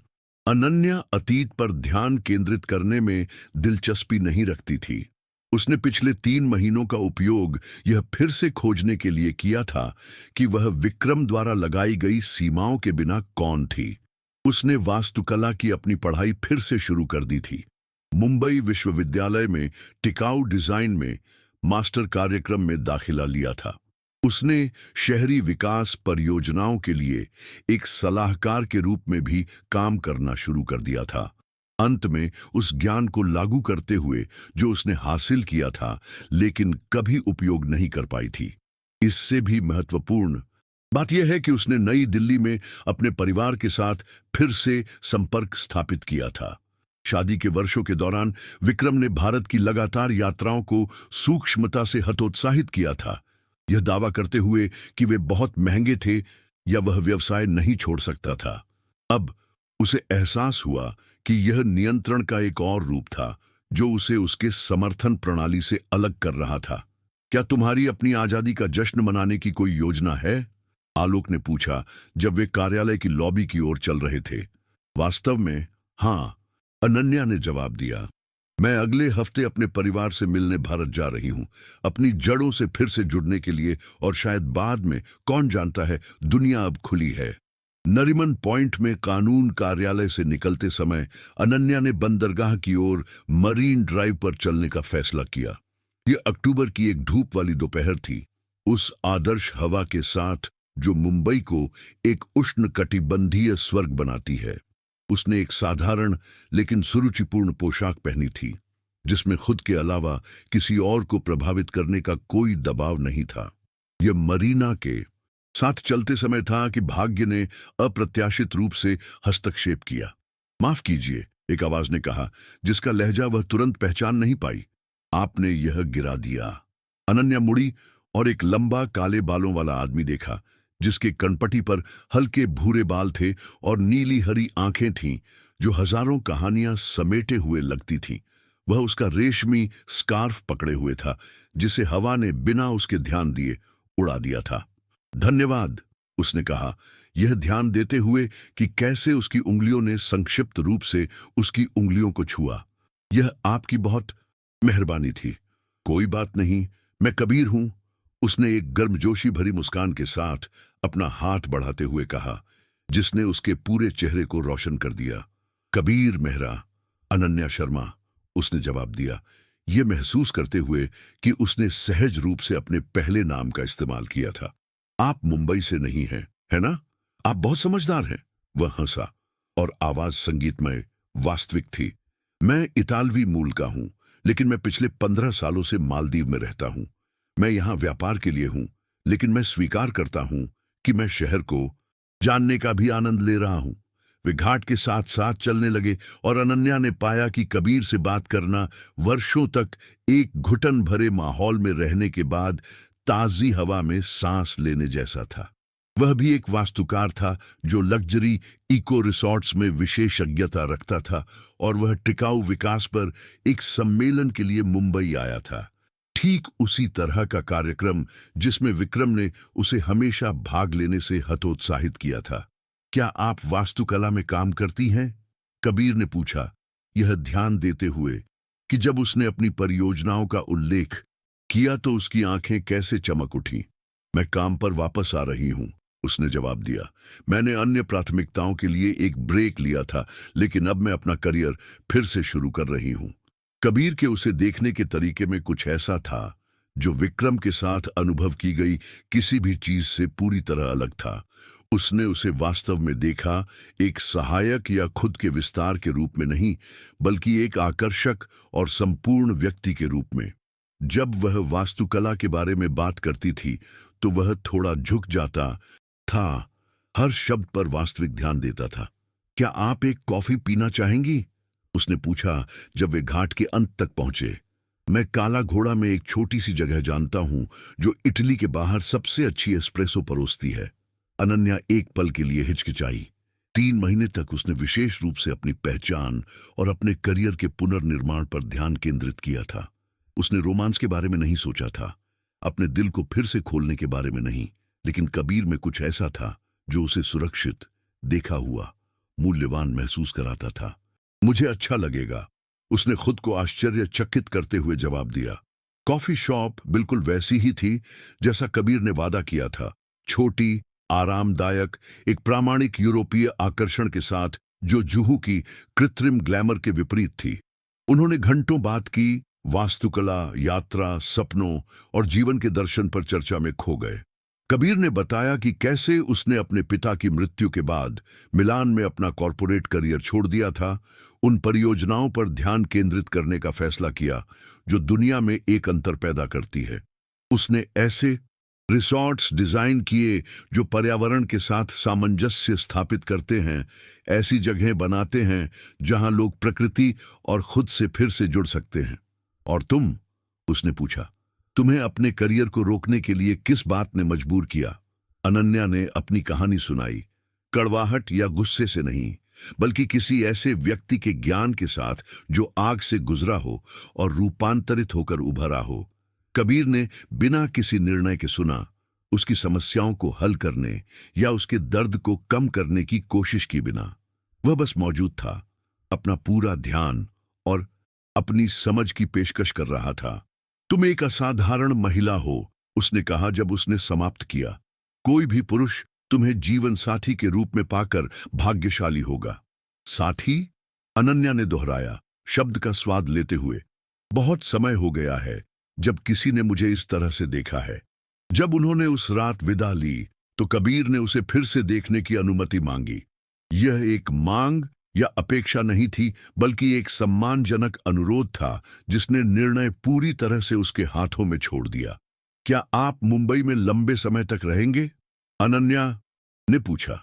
अनन्या अतीत पर ध्यान केंद्रित करने में दिलचस्पी नहीं रखती थी। उसने पिछले 3 महीनों का उपयोग यह फिर से खोजने के लिए किया था कि वह विक्रम द्वारा लगाई गई सीमाओं के बिना कौन थी। उसने वास्तुकला की अपनी पढ़ाई फिर से शुरू कर दी थी। मुंबई विश्वविद्यालय में टिकाऊ डिजाइन में मास्टर कार्यक्रम में दाखिला लिया था। उसने शहरी विकास परियोजनाओं के लिए एक सलाहकार के रूप में भी काम करना शुरू कर दिया था। अंत में उस ज्ञान को लागू करते हुए जो उसने हासिल किया था लेकिन कभी उपयोग नहीं कर पाई थी। इससे भी महत्वपूर्ण बात यह है कि उसने नई दिल्ली में अपने परिवार के साथ फिर से संपर्क स्थापित किया था। शादी के वर्षों के दौरान विक्रम ने भारत की लगातार यात्राओं को सूक्ष्मता से हतोत्साहित किया था, यह दावा करते हुए कि वे बहुत महंगे थे या वह व्यवसाय नहीं छोड़ सकता था। अब उसे एहसास हुआ कि यह नियंत्रण का एक और रूप था जो उसे उसके समर्थन प्रणाली से अलग कर रहा था। क्या तुम्हारी अपनी आजादी का जश्न मनाने की कोई योजना है? आलोक ने पूछा जब वे कार्यालय की लॉबी की ओर चल रहे थे। वास्तव में हाँ, अनन्या ने जवाब दिया। मैं अगले हफ्ते अपने परिवार से मिलने भारत जा रही हूं, अपनी जड़ों से फिर से जुड़ने के लिए, और शायद बाद में, कौन जानता है, दुनिया अब खुली है। नरीमन पॉइंट में कानून कार्यालय से निकलते समय अनन्या ने बंदरगाह की ओर मरीन ड्राइव पर चलने का फैसला किया। यह अक्टूबर की एक धूप वाली दोपहर थी, उस आदर्श हवा के साथ जो मुंबई को एक उष्णकटिबंधीय स्वर्ग बनाती है। उसने एक साधारण लेकिन सुरुचिपूर्ण पोशाक पहनी थी, जिसमें खुद के अलावा किसी और को प्रभावित करने का कोई दबाव नहीं था। यह मरीना के साथ चलते समय था कि भाग्य ने अप्रत्याशित रूप से हस्तक्षेप किया। माफ कीजिए, एक आवाज ने कहा, जिसका लहजा वह तुरंत पहचान नहीं पाई। आपने यह गिरा दिया। अनन्या मुड़ी और एक लंबा काले बालों वाला आदमी देखा, जिसके कनपटी पर हल्के भूरे बाल थे और नीली हरी आंखें थीं जो हजारों कहानियां समेटे हुए लगती थीं। वह उसका रेशमी स्कार्फ पकड़े हुए था, जिसे हवा ने बिना उसके ध्यान दिए उड़ा दिया था। धन्यवाद, उसने कहा, यह ध्यान देते हुए कि कैसे उसकी उंगलियों ने संक्षिप्त रूप से उसकी उंगलियों को छुआ। यह आपकी बहुत मेहरबानी थी। कोई बात नहीं, मैं कबीर हूं, उसने एक गर्मजोशी भरी मुस्कान के साथ अपना हाथ बढ़ाते हुए कहा, जिसने उसके पूरे चेहरे को रोशन कर दिया। कबीर मेहरा, अनन्या शर्मा, उसने जवाब दिया, यह महसूस करते हुए कि उसने सहज रूप से अपने पहले नाम का इस्तेमाल किया था। आप मुंबई से नहीं हैं, है ना? आप बहुत समझदार हैं। वह हंसा और आवाज संगीतमय, वास्तविक थी। मैं इतालवी मूल का हूं, लेकिन मैं पिछले 15 सालों से मालदीव में रहता हूं। मैं यहां व्यापार के लिए हूं, लेकिन मैं स्वीकार करता हूं कि मैं शहर को जानने का भी आनंद ले रहा हूं। वे घाट के साथ साथ चलने लगे और अनन्या ने पाया कि कबीर से बात करना वर्षों तक एक घुटन भरे माहौल में रहने के बाद ताजी हवा में सांस लेने जैसा था। वह भी एक वास्तुकार था जो लग्जरी इको रिसॉर्ट्स में विशेषज्ञता रखता था, और वह टिकाऊ विकास पर एक सम्मेलन के लिए मुंबई आया था। ठीक उसी तरह का कार्यक्रम जिसमें विक्रम ने उसे हमेशा भाग लेने से हतोत्साहित किया था। क्या आप वास्तुकला में काम करती हैं? कबीर ने पूछा, यह ध्यान देते हुए कि जब उसने अपनी परियोजनाओं का उल्लेख किया तो उसकी आंखें कैसे चमक उठी। मैं काम पर वापस आ रही हूं, उसने जवाब दिया। मैंने अन्य प्राथमिकताओं के लिए एक ब्रेक लिया था, लेकिन अब मैं अपना करियर फिर से शुरू कर रही हूं। कबीर के उसे देखने के तरीके में कुछ ऐसा था जो विक्रम के साथ अनुभव की गई किसी भी चीज से पूरी तरह अलग था। उसने उसे वास्तव में देखा, एक सहायक या खुद के विस्तार के रूप में नहीं, बल्कि एक आकर्षक और संपूर्ण व्यक्ति के रूप में। जब वह वास्तुकला के बारे में बात करती थी तो वह थोड़ा झुक जाता था, हर शब्द पर वास्तविक ध्यान देता था। क्या आप एक कॉफी पीना चाहेंगी? उसने पूछा जब वे घाट के अंत तक पहुंचे। मैं काला घोड़ा में एक छोटी सी जगह जानता हूं जो इटली के बाहर सबसे अच्छी एस्प्रेसो परोसती है। अनन्या एक पल के लिए हिचकिचाई। 3 महीने तक उसने विशेष रूप से अपनी पहचान और अपने करियर के पुनर्निर्माण पर ध्यान केंद्रित किया था। उसने रोमांस के बारे में नहीं सोचा था, अपने दिल को फिर से खोलने के बारे में नहीं, लेकिन कबीर में कुछ ऐसा था जो उसे सुरक्षित, देखा हुआ, मूल्यवान महसूस कराता था। मुझे अच्छा लगेगा, उसने खुद को आश्चर्यचकित करते हुए जवाब दिया। कॉफी शॉप बिल्कुल वैसी ही थी जैसा कबीर ने वादा किया था, छोटी, आरामदायक, एक प्रामाणिक यूरोपीय आकर्षण के साथ जो जुहू की कृत्रिम ग्लैमर के विपरीत थी। उन्होंने घंटों बात की, वास्तुकला, यात्रा, सपनों और जीवन के दर्शन पर चर्चा में खो गए। कबीर ने बताया कि कैसे उसने अपने पिता की मृत्यु के बाद मिलान में अपना कॉरपोरेट करियर छोड़ दिया था, उन परियोजनाओं पर ध्यान केंद्रित करने का फैसला किया जो दुनिया में एक अंतर पैदा करती है। उसने ऐसे रिसॉर्ट्स डिजाइन किए जो पर्यावरण के साथ सामंजस्य स्थापित करते हैं, ऐसी जगहें बनाते हैं जहां लोग प्रकृति और खुद से फिर से जुड़ सकते हैं। और तुम? उसने पूछा। तुम्हें अपने करियर को रोकने के लिए किस बात ने मजबूर किया? अनन्या ने अपनी कहानी सुनाई, कड़वाहट या गुस्से से नहीं, बल्कि किसी ऐसे व्यक्ति के ज्ञान के साथ जो आग से गुजरा हो और रूपांतरित होकर उभरा हो। कबीर ने बिना किसी निर्णय के सुना, उसकी समस्याओं को हल करने या उसके दर्द को कम करने की कोशिश की बिना। वह बस मौजूद था, अपना पूरा ध्यान और अपनी समझ की पेशकश कर रहा था। तुम एक असाधारण महिला हो, उसने कहा जब उसने समाप्त किया। कोई भी पुरुष तुम्हें जीवन साथी के रूप में पाकर भाग्यशाली होगा। साथी? अनन्या ने दोहराया, शब्द का स्वाद लेते हुए। बहुत समय हो गया है जब किसी ने मुझे इस तरह से देखा है। जब उन्होंने उस रात विदा ली तो कबीर ने उसे फिर से देखने की अनुमति मांगी। यह एक मांग या अपेक्षा नहीं थी, बल्कि एक सम्मानजनक अनुरोध था जिसने निर्णय पूरी तरह से उसके हाथों में छोड़ दिया। क्या आप मुंबई में लंबे समय तक रहेंगे? अनन्या ने पूछा।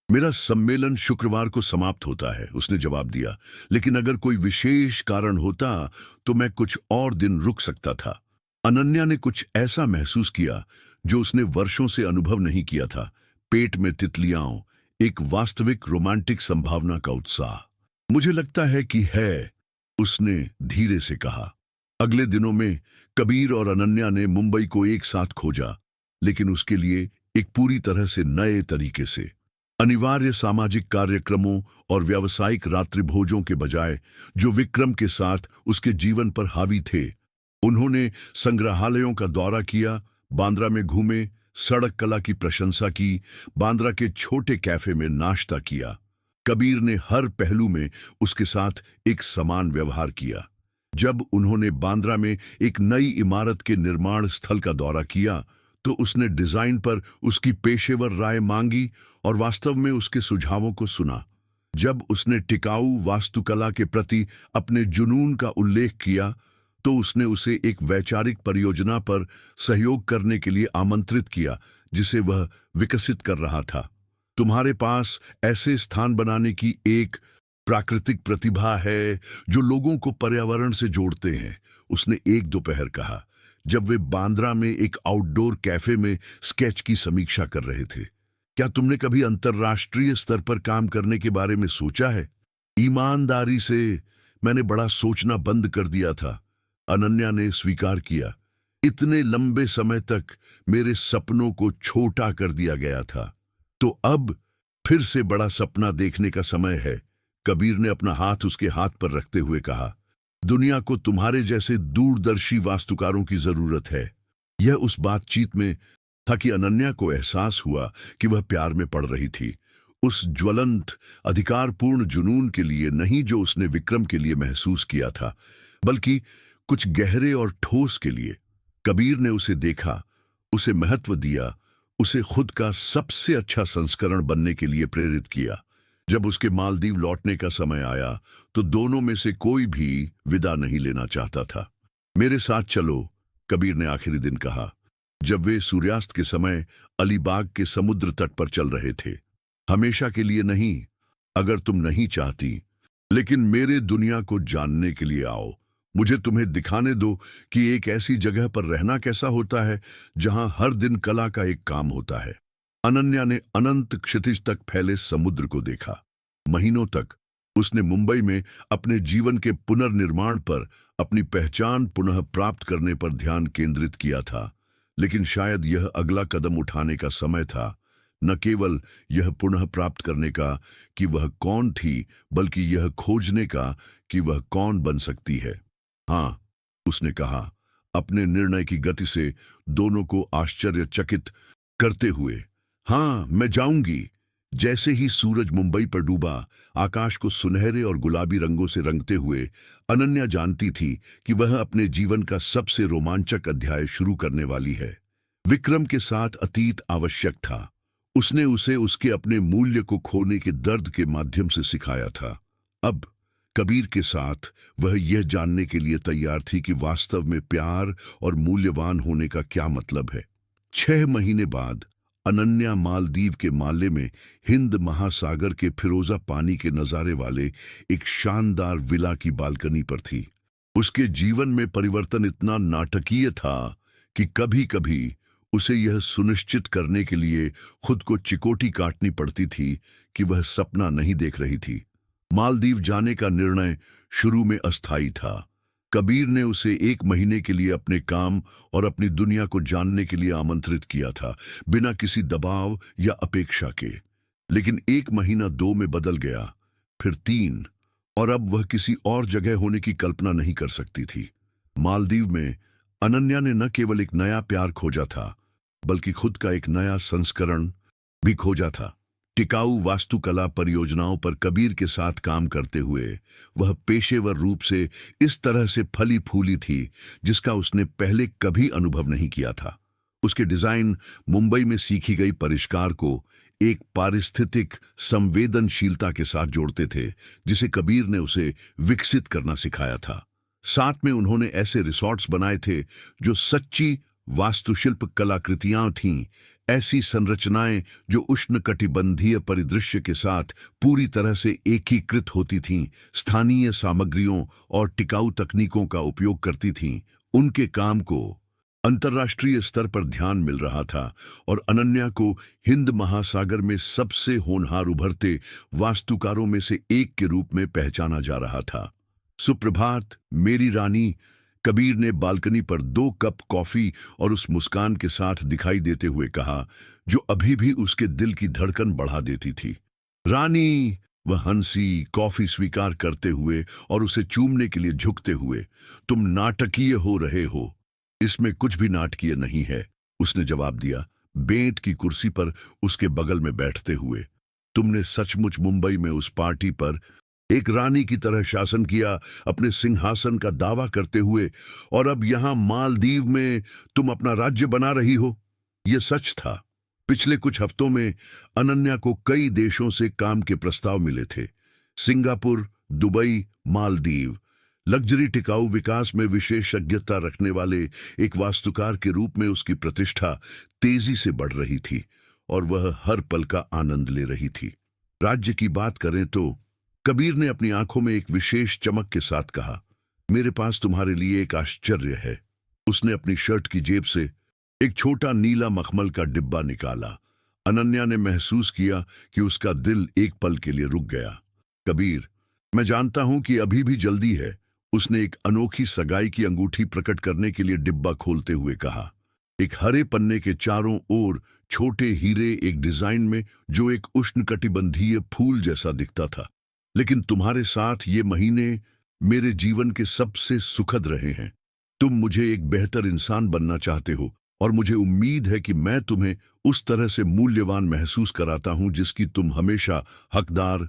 मेरा सम्मेलन शुक्रवार को समाप्त होता है, उसने जवाब दिया, लेकिन अगर कोई विशेष कारण होता तो मैं कुछ और दिन रुक सकता था। अनन्या ने कुछ ऐसा महसूस किया जो उसने वर्षों से अनुभव नहीं किया था। पेट में तितलियां, एक वास्तविक रोमांटिक संभावना का उत्साह। मुझे लगता है कि है, उसने धीरे से कहा। अगले दिनों में कबीर और अनन्या ने मुंबई को एक साथ खोजा, लेकिन उसके लिए एक पूरी तरह से नए तरीके से। अनिवार्य सामाजिक कार्यक्रमों और व्यावसायिक रात्रिभोजों के बजाय जो विक्रम के साथ उसके जीवन पर हावी थे। उन्होंने संग्रहालयों का दौरा किया, बांद्रा में घूमे, सड़क कला की प्रशंसा की, बांद्रा के छोटे कैफे में नाश्ता किया। कबीर ने हर पहलू में उसके साथ एक समान व्यवहार किया। जब उन्होंने बांद्रा में एक नई इमारत के निर्माण स्थल का दौरा किया तो उसने डिजाइन पर उसकी पेशेवर राय मांगी और वास्तव में उसके सुझावों को सुना। जब उसने टिकाऊ वास्तुकला के प्रति अपने जुनून का उल्लेख किया तो उसने उसे एक वैचारिक परियोजना पर सहयोग करने के लिए आमंत्रित किया जिसे वह विकसित कर रहा था। तुम्हारे पास ऐसे स्थान बनाने की एक प्राकृतिक प्रतिभा है जो लोगों को पर्यावरण से जोड़ते हैं, उसने एक दोपहर कहा जब वे बांद्रा में एक आउटडोर कैफे में स्केच की समीक्षा कर रहे थे। क्या तुमने कभी अंतर्राष्ट्रीय स्तर पर काम करने के बारे में सोचा है? ईमानदारी से मैंने बड़ा सोचना बंद कर दिया था, अनन्या ने स्वीकार किया। इतने लंबे समय तक मेरे सपनों को छोटा कर दिया गया था, तो अब फिर से बड़ा सपना देखने का समय है, कबीर ने अपना हाथ उसके हाथ पर रखते हुए कहा। दुनिया को तुम्हारे जैसे दूरदर्शी वास्तुकारों की जरूरत है। यह उस बातचीत में था कि अनन्या को एहसास हुआ कि वह प्यार में पड़ रही थी, उस ज्वलंत अधिकारपूर्ण जुनून के लिए नहीं जो उसने विक्रम के लिए महसूस किया था, बल्कि कुछ गहरे और ठोस के लिए। कबीर ने उसे देखा, उसे महत्व दिया, उसे खुद का सबसे अच्छा संस्करण बनने के लिए प्रेरित किया। जब उसके मालदीव लौटने का समय आया तो दोनों में से कोई भी विदा नहीं लेना चाहता था। मेरे साथ चलो, कबीर ने आखिरी दिन कहा, जब वे सूर्यास्त के समय अलीबाग के समुद्र तट पर चल रहे थे। हमेशा के लिए नहीं, अगर तुम नहीं चाहती, लेकिन मेरे दुनिया को जानने के लिए आओ। मुझे तुम्हें दिखाने दो कि एक ऐसी जगह पर रहना कैसा होता है जहां हर दिन कला का एक काम होता है। अनन्या ने अनंत क्षितिज तक फैले समुद्र को देखा। महीनों तक उसने मुंबई में अपने जीवन के पुनर्निर्माण पर, अपनी पहचान पुनः प्राप्त करने पर ध्यान केंद्रित किया था, लेकिन शायद यह अगला कदम उठाने का समय था। न केवल यह पुनः प्राप्त करने का कि वह कौन थी, बल्कि यह खोजने का कि वह कौन बन सकती है। हाँ, उसने कहा, अपने निर्णय की गति से दोनों को आश्चर्यचकित करते हुए। हाँ, मैं जाऊंगी। जैसे ही सूरज मुंबई पर डूबा, आकाश को सुनहरे और गुलाबी रंगों से रंगते हुए, अनन्या जानती थी कि वह अपने जीवन का सबसे रोमांचक अध्याय शुरू करने वाली है। विक्रम के साथ अतीत आवश्यक था। उसने उसे उसके अपने मूल्य को खोने के दर्द के माध्यम से सिखाया था। अब कबीर के साथ वह यह जानने के लिए तैयार थी कि वास्तव में प्यार और मूल्यवान होने का क्या मतलब है। 6 महीने बाद अनन्या मालदीव के माले में हिंद महासागर के फिरोजा पानी के नजारे वाले एक शानदार विला की बालकनी पर थी। उसके जीवन में परिवर्तन इतना नाटकीय था कि कभी कभी उसे यह सुनिश्चित करने के लिए खुद को चिकोटी काटनी पड़ती थी कि वह सपना नहीं देख रही थी। मालदीव जाने का निर्णय शुरू में अस्थायी था। कबीर ने उसे 1 महीने के लिए अपने काम और अपनी दुनिया को जानने के लिए आमंत्रित किया था, बिना किसी दबाव या अपेक्षा के। लेकिन 1 महीना 2 में बदल गया, फिर 3, और अब वह किसी और जगह होने की कल्पना नहीं कर सकती थी। मालदीव में अनन्या ने न केवल एक नया प्यार खोजा था, बल्कि खुद का एक नया संस्करण भी खोजा था। टिकाऊ वास्तुकला परियोजनाओं पर कबीर के साथ काम करते हुए वह पेशेवर रूप से इस तरह से फली फूली थी जिसका उसने पहले कभी अनुभव नहीं किया था। उसके डिजाइन मुंबई में सीखी गई परिष्कार को एक पारिस्थितिक संवेदनशीलता के साथ जोड़ते थे, जिसे कबीर ने उसे विकसित करना सिखाया था। साथ में उन्होंने ऐसे रिसॉर्ट्स बनाए थे जो सच्ची वास्तुशिल्प कलाकृतियां थीं, ऐसी संरचनाएं जो उष्णकटिबंधीय परिदृश्य के साथ पूरी तरह से एकीकृत होती थीं, स्थानीय सामग्रियों और टिकाऊ तकनीकों का उपयोग करती थीं। उनके काम को अंतर्राष्ट्रीय स्तर पर ध्यान मिल रहा था और अनन्या को हिंद महासागर में सबसे होनहार उभरते वास्तुकारों में से एक के रूप में पहचाना जा रहा था। सुप्रभात मेरी रानी, कबीर ने बालकनी पर 2 कप कॉफी और उस मुस्कान के साथ दिखाई देते हुए कहा जो अभी भी उसके दिल की धड़कन बढ़ा देती थी। रानी, वह हंसी, कॉफी स्वीकार करते हुए और उसे चूमने के लिए झुकते हुए। तुम नाटकीय हो रहे हो। इसमें कुछ भी नाटकीय नहीं है, उसने जवाब दिया, बेंत की कुर्सी पर उसके बगल में बैठते हुए। तुमने सचमुच मुंबई में उस पार्टी पर एक रानी की तरह शासन किया, अपने सिंहासन का दावा करते हुए, और अब यहां मालदीव में तुम अपना राज्य बना रही हो। यह सच था। पिछले कुछ हफ्तों में अनन्या को कई देशों से काम के प्रस्ताव मिले थे। Singapore, Dubai, Maldives. लग्जरी टिकाऊ विकास में विशेषज्ञता रखने वाले एक वास्तुकार के रूप में उसकी प्रतिष्ठा तेजी से बढ़ रही थी और वह हर पल का आनंद ले रही थी। राज्य की बात करें तो कबीर ने अपनी आंखों में एक विशेष चमक के साथ कहा, मेरे पास तुम्हारे लिए एक आश्चर्य है। उसने अपनी शर्ट की जेब से एक छोटा नीला मखमल का डिब्बा निकाला। अनन्या ने महसूस किया कि उसका दिल एक पल के लिए रुक गया। कबीर, मैं जानता हूं कि अभी भी जल्दी है, उसने एक अनोखी सगाई की अंगूठी प्रकट करने के लिए डिब्बा खोलते हुए कहा। एक हरे पन्ने के चारों ओर छोटे हीरे, एक डिजाइन में जो एक उष्णकटिबंधीय फूल जैसा दिखता था। लेकिन तुम्हारे साथ ये महीने मेरे जीवन के सबसे सुखद रहे हैं। तुम मुझे एक बेहतर इंसान बनना चाहते हो और मुझे उम्मीद है कि मैं तुम्हें उस तरह से मूल्यवान महसूस कराता हूं जिसकी तुम हमेशा हकदार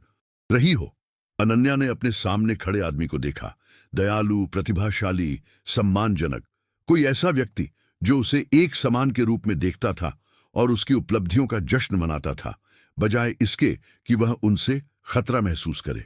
रही हो। अनन्या ने अपने सामने खड़े आदमी को देखा। दयालु, प्रतिभाशाली, सम्मानजनक, कोई ऐसा व्यक्ति जो उसे एक समान के रूप में देखता था और उसकी उपलब्धियों का जश्न मनाता था, बजाय इसके कि वह उनसे खतरा महसूस करे।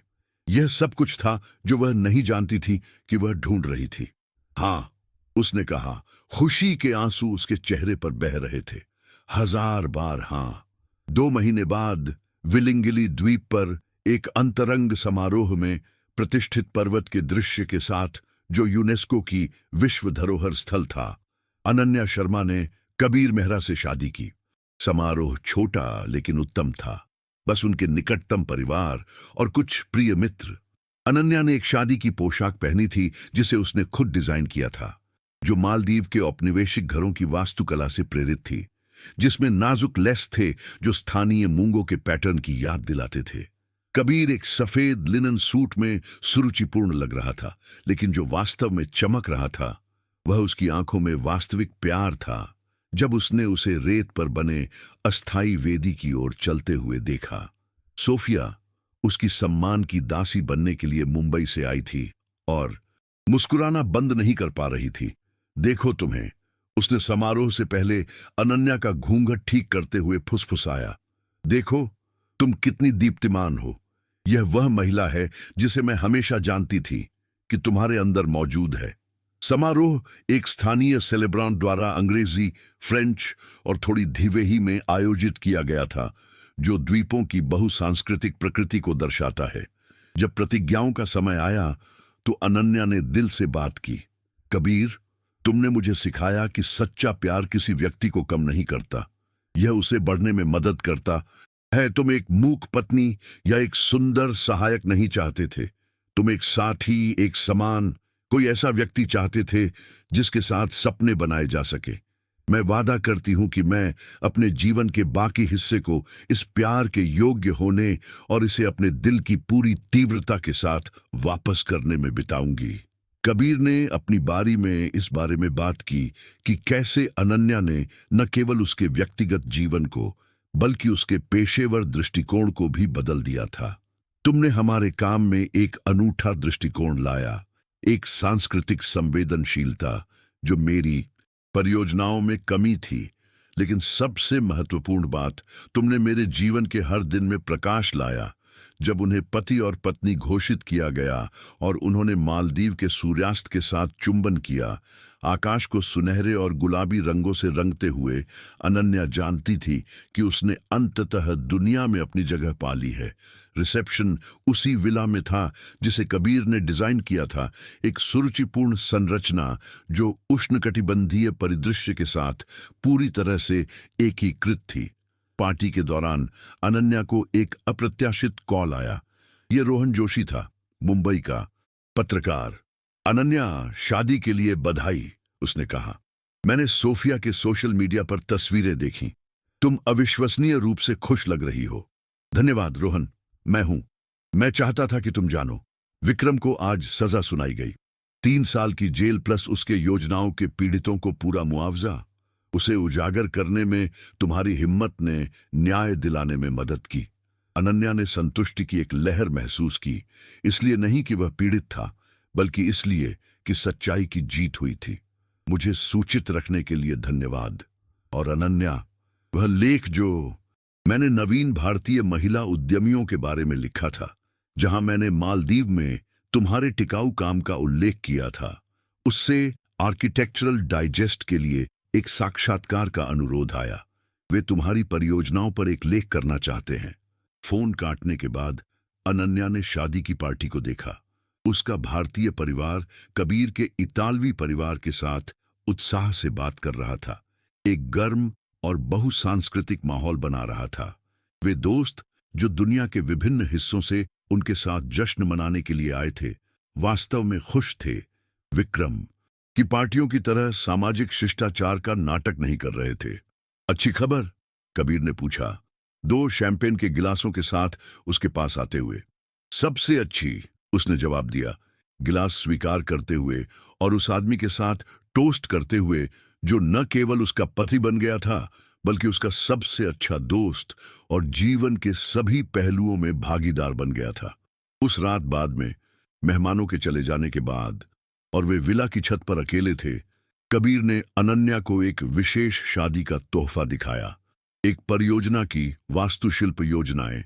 यह सब कुछ था जो वह नहीं जानती थी कि वह ढूंढ रही थी। हाँ, उसने कहा, खुशी के आंसू उसके चेहरे पर बह रहे थे। 1000 बार हाँ। 2 महीने बाद विलिंगिली द्वीप पर एक अंतरंग समारोह में प्रतिष्ठित पर्वत के दृश्य के साथ, जो यूनेस्को की विश्व धरोहर स्थल था, अनन्या शर्मा ने कबीर मेहरा से शादी की। समारोह छोटा लेकिन उत्तम था, बस उनके निकटतम परिवार और कुछ प्रिय मित्र। अनन्या ने एक शादी की पोशाक पहनी थी जिसे उसने खुद डिजाइन किया था, जो मालदीव के औपनिवेशिक घरों की वास्तुकला से प्रेरित थी, जिसमें नाजुक लेस थे जो स्थानीय मूंगों के पैटर्न की याद दिलाते थे। कबीर एक सफेद लिनन सूट में सुरुचिपूर्ण लग रहा था, लेकिन जो वास्तव में चमक रहा था वह उसकी आंखों में वास्तविक प्यार था। जब उसने उसे रेत पर बने अस्थाई वेदी की ओर चलते हुए देखा। सोफिया उसकी सम्मान की दासी बनने के लिए मुंबई से आई थी और मुस्कुराना बंद नहीं कर पा रही थी। देखो तुम्हें, उसने समारोह से पहले अनन्या का घूंघट ठीक करते हुए फुसफुसाया। देखो तुम कितनी दीप्तिमान हो। यह वह महिला है जिसे मैं हमेशा जानती थी कि तुम्हारे अंदर मौजूद है। समारोह एक स्थानीय सेलिब्रांट द्वारा अंग्रेजी, फ्रेंच और थोड़ी धीवेही में आयोजित किया गया था, जो द्वीपों की बहुसांस्कृतिक प्रकृति को दर्शाता है। जब प्रतिज्ञाओं का समय आया तो अनन्या ने दिल से बात की। कबीर, तुमने मुझे सिखाया कि सच्चा प्यार किसी व्यक्ति को कम नहीं करता, यह उसे बढ़ने में मदद करता है। तुम एक मूक पत्नी या एक सुंदर सहायक नहीं चाहते थे, तुम एक साथी, एक समान, कोई ऐसा व्यक्ति चाहते थे जिसके साथ सपने बनाए जा सके। मैं वादा करती हूं कि मैं अपने जीवन के बाकी हिस्से को इस प्यार के योग्य होने और इसे अपने दिल की पूरी तीव्रता के साथ वापस करने में बिताऊंगी। कबीर ने अपनी बारी में इस बारे में बात की कि कैसे अनन्या ने न केवल उसके व्यक्तिगत जीवन को बल्कि उसके पेशेवर दृष्टिकोण को भी बदल दिया था। तुमने हमारे काम में एक अनूठा दृष्टिकोण लाया, एक सांस्कृतिक संवेदनशीलता जो मेरी परियोजनाओं में कमी थी। लेकिन सबसे महत्वपूर्ण बात, तुमने मेरे जीवन के हर दिन में प्रकाश लाया। जब उन्हें पति और पत्नी घोषित किया गया और उन्होंने मालदीव के सूर्यास्त के साथ चुंबन किया, आकाश को सुनहरे और गुलाबी रंगों से रंगते हुए, अनन्या जानती थी कि उसने अंततः दुनिया में अपनी जगह पा ली है। रिसेप्शन उसी विला में था जिसे कबीर ने डिजाइन किया था, एक सुरुचिपूर्ण संरचना जो उष्णकटिबंधीय परिदृश्य के साथ पूरी तरह से एकीकृत थी। पार्टी के दौरान अनन्या को एक अप्रत्याशित कॉल आया। यह रोहन जोशी था, मुंबई का पत्रकार। अनन्या, शादी के लिए बधाई, उसने कहा। मैंने सोफिया के सोशल मीडिया पर तस्वीरें देखी, तुम अविश्वसनीय रूप से खुश लग रही हो। धन्यवाद रोहन, मैं हूं। मैं चाहता था कि तुम जानो, विक्रम को आज सजा सुनाई गई, 3 साल की जेल प्लस उसके योजनाओं के पीड़ितों को पूरा मुआवजा। उसे उजागर करने में तुम्हारी हिम्मत ने न्याय दिलाने में मदद की। अनन्या ने संतुष्टि की एक लहर महसूस की, इसलिए नहीं कि वह पीड़ित था, बल्कि इसलिए कि सच्चाई की जीत हुई थी। मुझे सूचित रखने के लिए धन्यवाद। और अनन्या, वह लेख जो मैंने नवीन भारतीय महिला उद्यमियों के बारे में लिखा था, जहां मैंने मालदीव में तुम्हारे टिकाऊ काम का उल्लेख किया था, उससे आर्किटेक्चरल डाइजेस्ट के लिए एक साक्षात्कार का अनुरोध आया। वे तुम्हारी परियोजनाओं पर एक लेख करना चाहते हैं। फोन काटने के बाद अनन्या ने शादी की पार्टी को देखा। उसका भारतीय परिवार कबीर के इतालवी परिवार के साथ उत्साह से बात कर रहा था। एक गर्म और बहुसांस्कृतिक माहौल बना रहा था। वे दोस्त जो दुनिया के विभिन्न हिस्सों से उनके साथ जश्न मनाने के लिए आए थे, वास्तव में खुश थे। विक्रम की पार्टियों की तरह सामाजिक शिष्टाचार का नाटक नहीं कर रहे थे। अच्छी खबर? कबीर ने पूछा, 2 शैंपेन के गिलासों के साथ उसके पास आते हुए। सबसे अच्छी, उसने जवाब दिया, गिलास स्वीकार करते हुए और उस आदमी के साथ टोस्ट करते हुए जो न केवल उसका पति बन गया था, बल्कि उसका सबसे अच्छा दोस्त और जीवन के सभी पहलुओं में भागीदार बन गया था। उस रात बाद में, मेहमानों के चले जाने के बाद, और वे विला की छत पर अकेले थे, कबीर ने अनन्या को एक विशेष शादी का तोहफा दिखाया। एक परियोजना की वास्तुशिल्प योजनाएं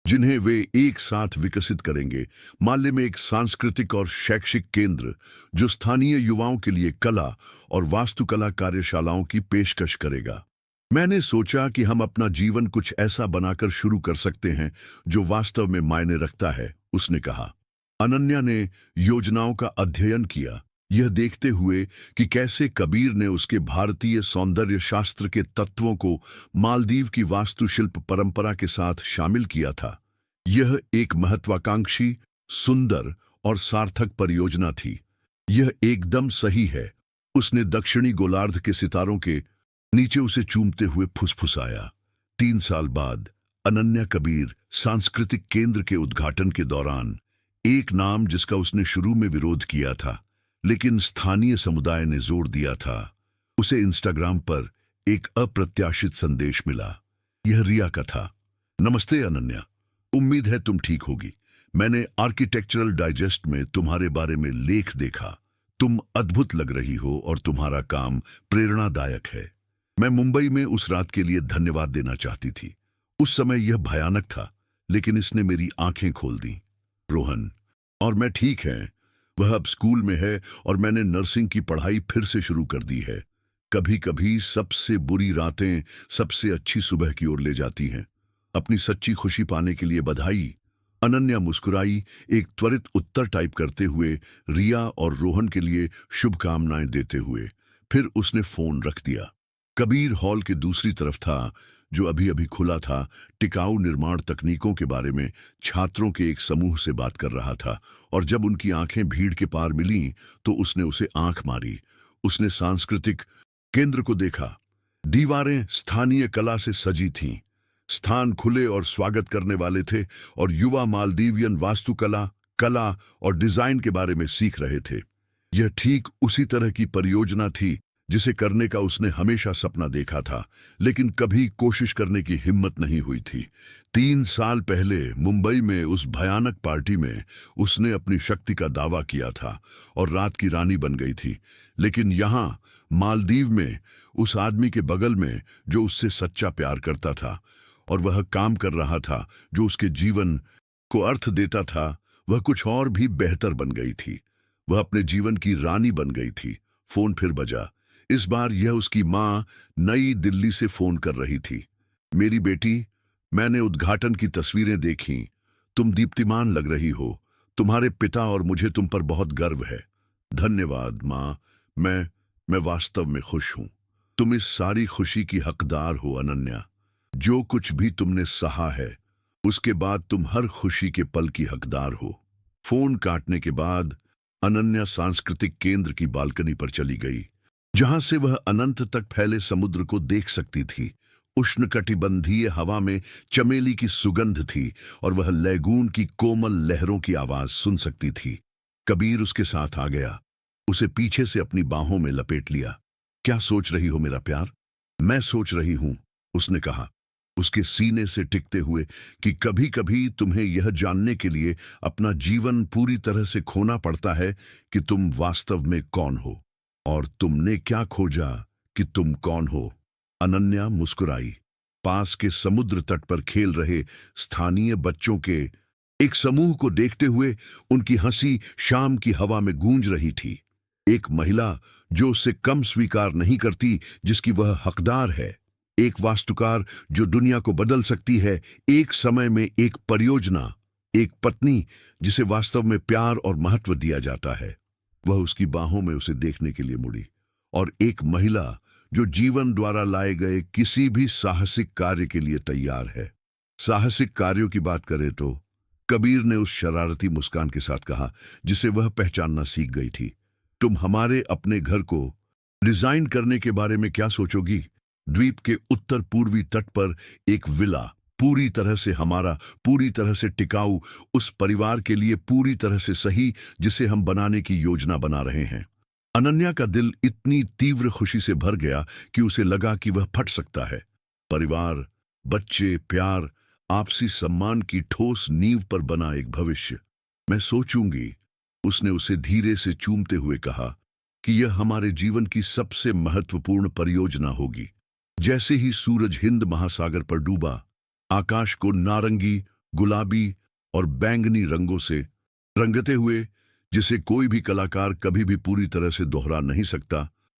जिन्हें वे एक साथ विकसित करेंगे। माले में एक सांस्कृतिक और शैक्षिक केंद्र जो स्थानीय युवाओं के लिए कला और वास्तुकला कार्यशालाओं की पेशकश करेगा। मैंने सोचा कि हम अपना जीवन कुछ ऐसा बनाकर शुरू कर सकते हैं जो वास्तव में मायने रखता है, उसने कहा। अनन्या ने योजनाओं का अध्ययन किया, यह देखते हुए कि कैसे कबीर ने उसके भारतीय सौंदर्य शास्त्र के तत्वों को मालदीव की वास्तुशिल्प परंपरा के साथ शामिल किया था। यह एक महत्वाकांक्षी, सुंदर और सार्थक परियोजना थी। यह एकदम सही है, उसने दक्षिणी गोलार्ध के सितारों के नीचे उसे चूमते हुए फुसफुसाया। 3 साल बाद अनन्या कबीर सांस्कृतिक केंद्र के उद्घाटन के दौरान, एक नाम जिसका उसने शुरू में विरोध किया था, लेकिन स्थानीय समुदाय ने जोर दिया था, उसे इंस्टाग्राम पर एक अप्रत्याशित संदेश मिला। यह रिया का था। नमस्ते अनन्या, उम्मीद है तुम ठीक होगी। मैंने आर्किटेक्चरल डाइजेस्ट में तुम्हारे बारे में लेख देखा। तुम अद्भुत लग रही हो और तुम्हारा काम प्रेरणादायक है। मैं मुंबई में उस रात के लिए धन्यवाद देना चाहती थी। उस समय यह भयानक था, लेकिन इसने मेरी आंखें खोल दी। रोहन, और मैं ठीक है, वह अब स्कूल में है और मैंने नर्सिंग की पढ़ाई फिर से शुरू कर दी है। कभी कभी सबसे बुरी रातें सबसे अच्छी सुबह की ओर ले जाती हैं। अपनी सच्ची खुशी पाने के लिए बधाई। अनन्या मुस्कुराई, एक त्वरित उत्तर टाइप करते हुए, रिया और रोहन के लिए शुभकामनाएं देते हुए। फिर उसने फोन रख दिया। कबीर हॉल के दूसरी तरफ था, जो अभी अभी खुला था। टिकाऊ निर्माण तकनीकों के बारे में छात्रों के एक समूह से बात कर रहा था, और जब उनकी आंखें भीड़ के पार मिलीं तो उसने उसे आंख मारी। उसने सांस्कृतिक केंद्र को देखा। दीवारें स्थानीय कला से सजी थीं। स्थान खुले और स्वागत करने वाले थे, और युवा मालदीवियन वास्तुकला, कला और डिजाइन के बारे में सीख रहे थे। यह ठीक उसी तरह की परियोजना थी जिसे करने का उसने हमेशा सपना देखा था, लेकिन कभी कोशिश करने की हिम्मत नहीं हुई थी। 3 साल पहले मुंबई में उस भयानक पार्टी में उसने अपनी शक्ति का दावा किया था और रात की रानी बन गई थी। लेकिन यहाँ मालदीव में उस आदमी के बगल में जो उससे सच्चा प्यार करता था और वह काम कर रहा था जो उसके जीवन को अर्थ देता था, वह कुछ और भी बेहतर बन गई थी। वह अपने जीवन की रानी बन गई थी। फोन फिर बजा। इस बार यह उसकी माँ नई दिल्ली से फोन कर रही थी। मेरी बेटी, मैंने उद्घाटन की तस्वीरें देखी। तुम दीप्तिमान लग रही हो। तुम्हारे पिता और मुझे तुम पर बहुत गर्व है। धन्यवाद माँ, मैं वास्तव में खुश हूं। तुम इस सारी खुशी की हकदार हो अनन्या। जो कुछ भी तुमने सहा है, उसके बाद तुम हर खुशी के पल की हकदार हो। फोन काटने के बाद अनन्या सांस्कृतिक केंद्र की बालकनी पर चली गई, जहां से वह अनंत तक फैले समुद्र को देख सकती थी। उष्णकटिबंधीय हवा में चमेली की सुगंध थी और वह लैगून की कोमल लहरों की आवाज सुन सकती थी। कबीर उसके साथ आ गया, उसे पीछे से अपनी बाहों में लपेट लिया। क्या सोच रही हो मेरा प्यार? मैं सोच रही हूं, उसने कहा, उसके सीने से टिकते हुए, कि कभी कभी तुम्हें यह जानने के लिए अपना जीवन पूरी तरह से खोना पड़ता है कि तुम वास्तव में कौन हो। और तुमने क्या खोजा कि तुम कौन हो? अनन्या मुस्कुराई। पास के समुद्र तट पर खेल रहे स्थानीय बच्चों के एक समूह को देखते हुए उनकी हंसी शाम की हवा में गूंज रही थी। एक महिला जो उससे कम स्वीकार नहीं करती, जिसकी वह हकदार है। एक वास्तुकार जो दुनिया को बदल सकती है एक समय में। एक परियोजना, एक पत्नी जिसे वास्तव में प्यार और महत्व दिया जाता है। वह उसकी बाहों में उसे देखने के लिए मुड़ी। और एक महिला जो जीवन द्वारा लाए गए किसी भी साहसिक कार्य के लिए तैयार है। साहसिक कार्यों की बात करें तो कबीर ने उस शरारती मुस्कान के साथ कहा जिसे वह पहचानना सीख गई थी, तुम हमारे अपने घर को डिजाइन करने के बारे में क्या सोचोगी? द्वीप के उत्तर पूर्वी तट पर एक विला, पूरी तरह से हमारा, पूरी तरह से टिकाऊ, उस परिवार के लिए पूरी तरह से सही जिसे हम बनाने की योजना बना रहे हैं। अनन्या का दिल इतनी तीव्र खुशी से भर गया कि उसे लगा कि वह फट सकता है। परिवार, बच्चे, प्यार, आपसी सम्मान की ठोस नींव पर बना एक भविष्य। मैं सोचूंगी, उसने उसे धीरे से चूमते हुए कहा, कि यह हमारे जीवन की सबसे महत्वपूर्ण परियोजना होगी। जैसे ही सूरज हिंद महासागर पर डूबा, आकाश को नारंगी, गुलाबी और बैंगनी रंगों से रंगते हुए, जिसे कोई भी कलाकार कभी भी पूरी तरह से दोहरा नहीं सकता,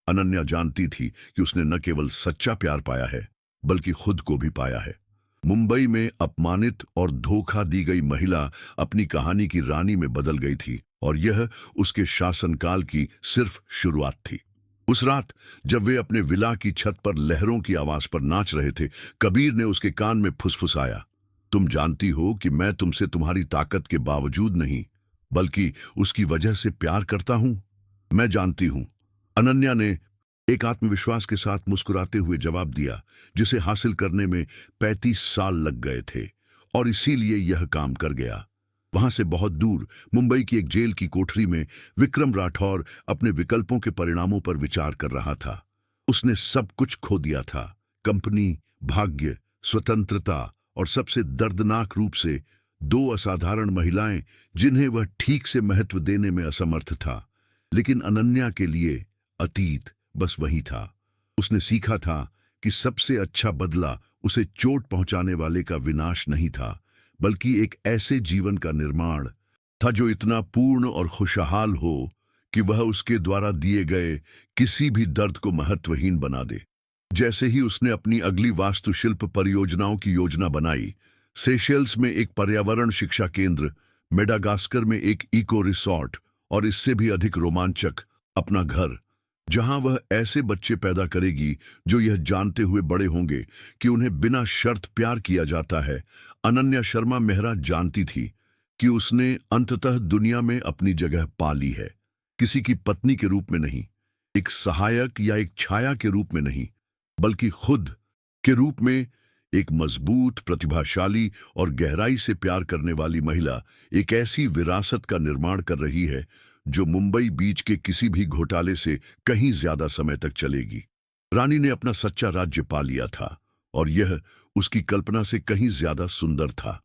अनन्या जानती थी कि उसने न केवल सच्चा प्यार पाया है, बल्कि खुद को भी पाया है। मुंबई में अपमानित और धोखा दी गई महिला अपनी कहानी की रानी में बदल गई थी, और यह उसके शासनकाल की सिर्फ शुरुआत थी। उस रात जब वे अपने विला की छत पर लहरों की आवाज पर नाच रहे थे, कबीर ने उसके कान में फुसफुसाया, तुम जानती हो कि मैं तुमसे तुम्हारी ताकत के बावजूद नहीं, बल्कि उसकी वजह से प्यार करता हूं। मैं जानती हूं। अनन्या ने एक आत्मविश्वास के साथ मुस्कुराते हुए जवाब दिया, जिसे हासिल करने में 35 साल लग गए थे, और इसीलिए यह काम कर गया। वहां से बहुत दूर मुंबई की एक जेल की कोठरी में विक्रम राठौर अपने विकल्पों के परिणामों पर विचार कर रहा था। उसने सब कुछ खो दिया था, कंपनी, भाग्य, स्वतंत्रता और सबसे दर्दनाक रूप से 2 असाधारण महिलाएं जिन्हें वह ठीक से महत्व देने में असमर्थ था। लेकिन अनन्या के लिए अतीत बस वही था। उसने सीखा था कि सबसे अच्छा बदला उसे चोट पहुंचाने वाले का विनाश नहीं था, बल्कि एक ऐसे जीवन का निर्माण था जो इतना पूर्ण और खुशहाल हो कि वह उसके द्वारा दिए गए किसी भी दर्द को महत्वहीन बना दे। जैसे ही उसने अपनी अगली वास्तुशिल्प परियोजनाओं की योजना बनाई, सेशेल्स में एक पर्यावरण शिक्षा केंद्र, मेडागास्कर में एक इको रिसॉर्ट और इससे भी अधिक रोमांचक अपना घर, जहां वह ऐसे बच्चे पैदा करेगी जो यह जानते हुए बड़े होंगे कि उन्हें बिना शर्त प्यार किया जाता है। अनन्या शर्मा मेहरा जानती थी कि उसने अंततः दुनिया में अपनी जगह पा ली है, किसी की पत्नी के रूप में नहीं, एक सहायक या एक छाया के रूप में नहीं, बल्कि खुद के रूप में। एक मजबूत, प्रतिभाशाली और गहराई से प्यार करने वाली महिला एक ऐसी विरासत का निर्माण कर रही है जो मुंबई बीच के किसी भी घोटाले से कहीं ज्यादा समय तक चलेगी। रानी ने अपना सच्चा राज्य पा लिया था और यह उसकी कल्पना से कहीं ज्यादा सुंदर था।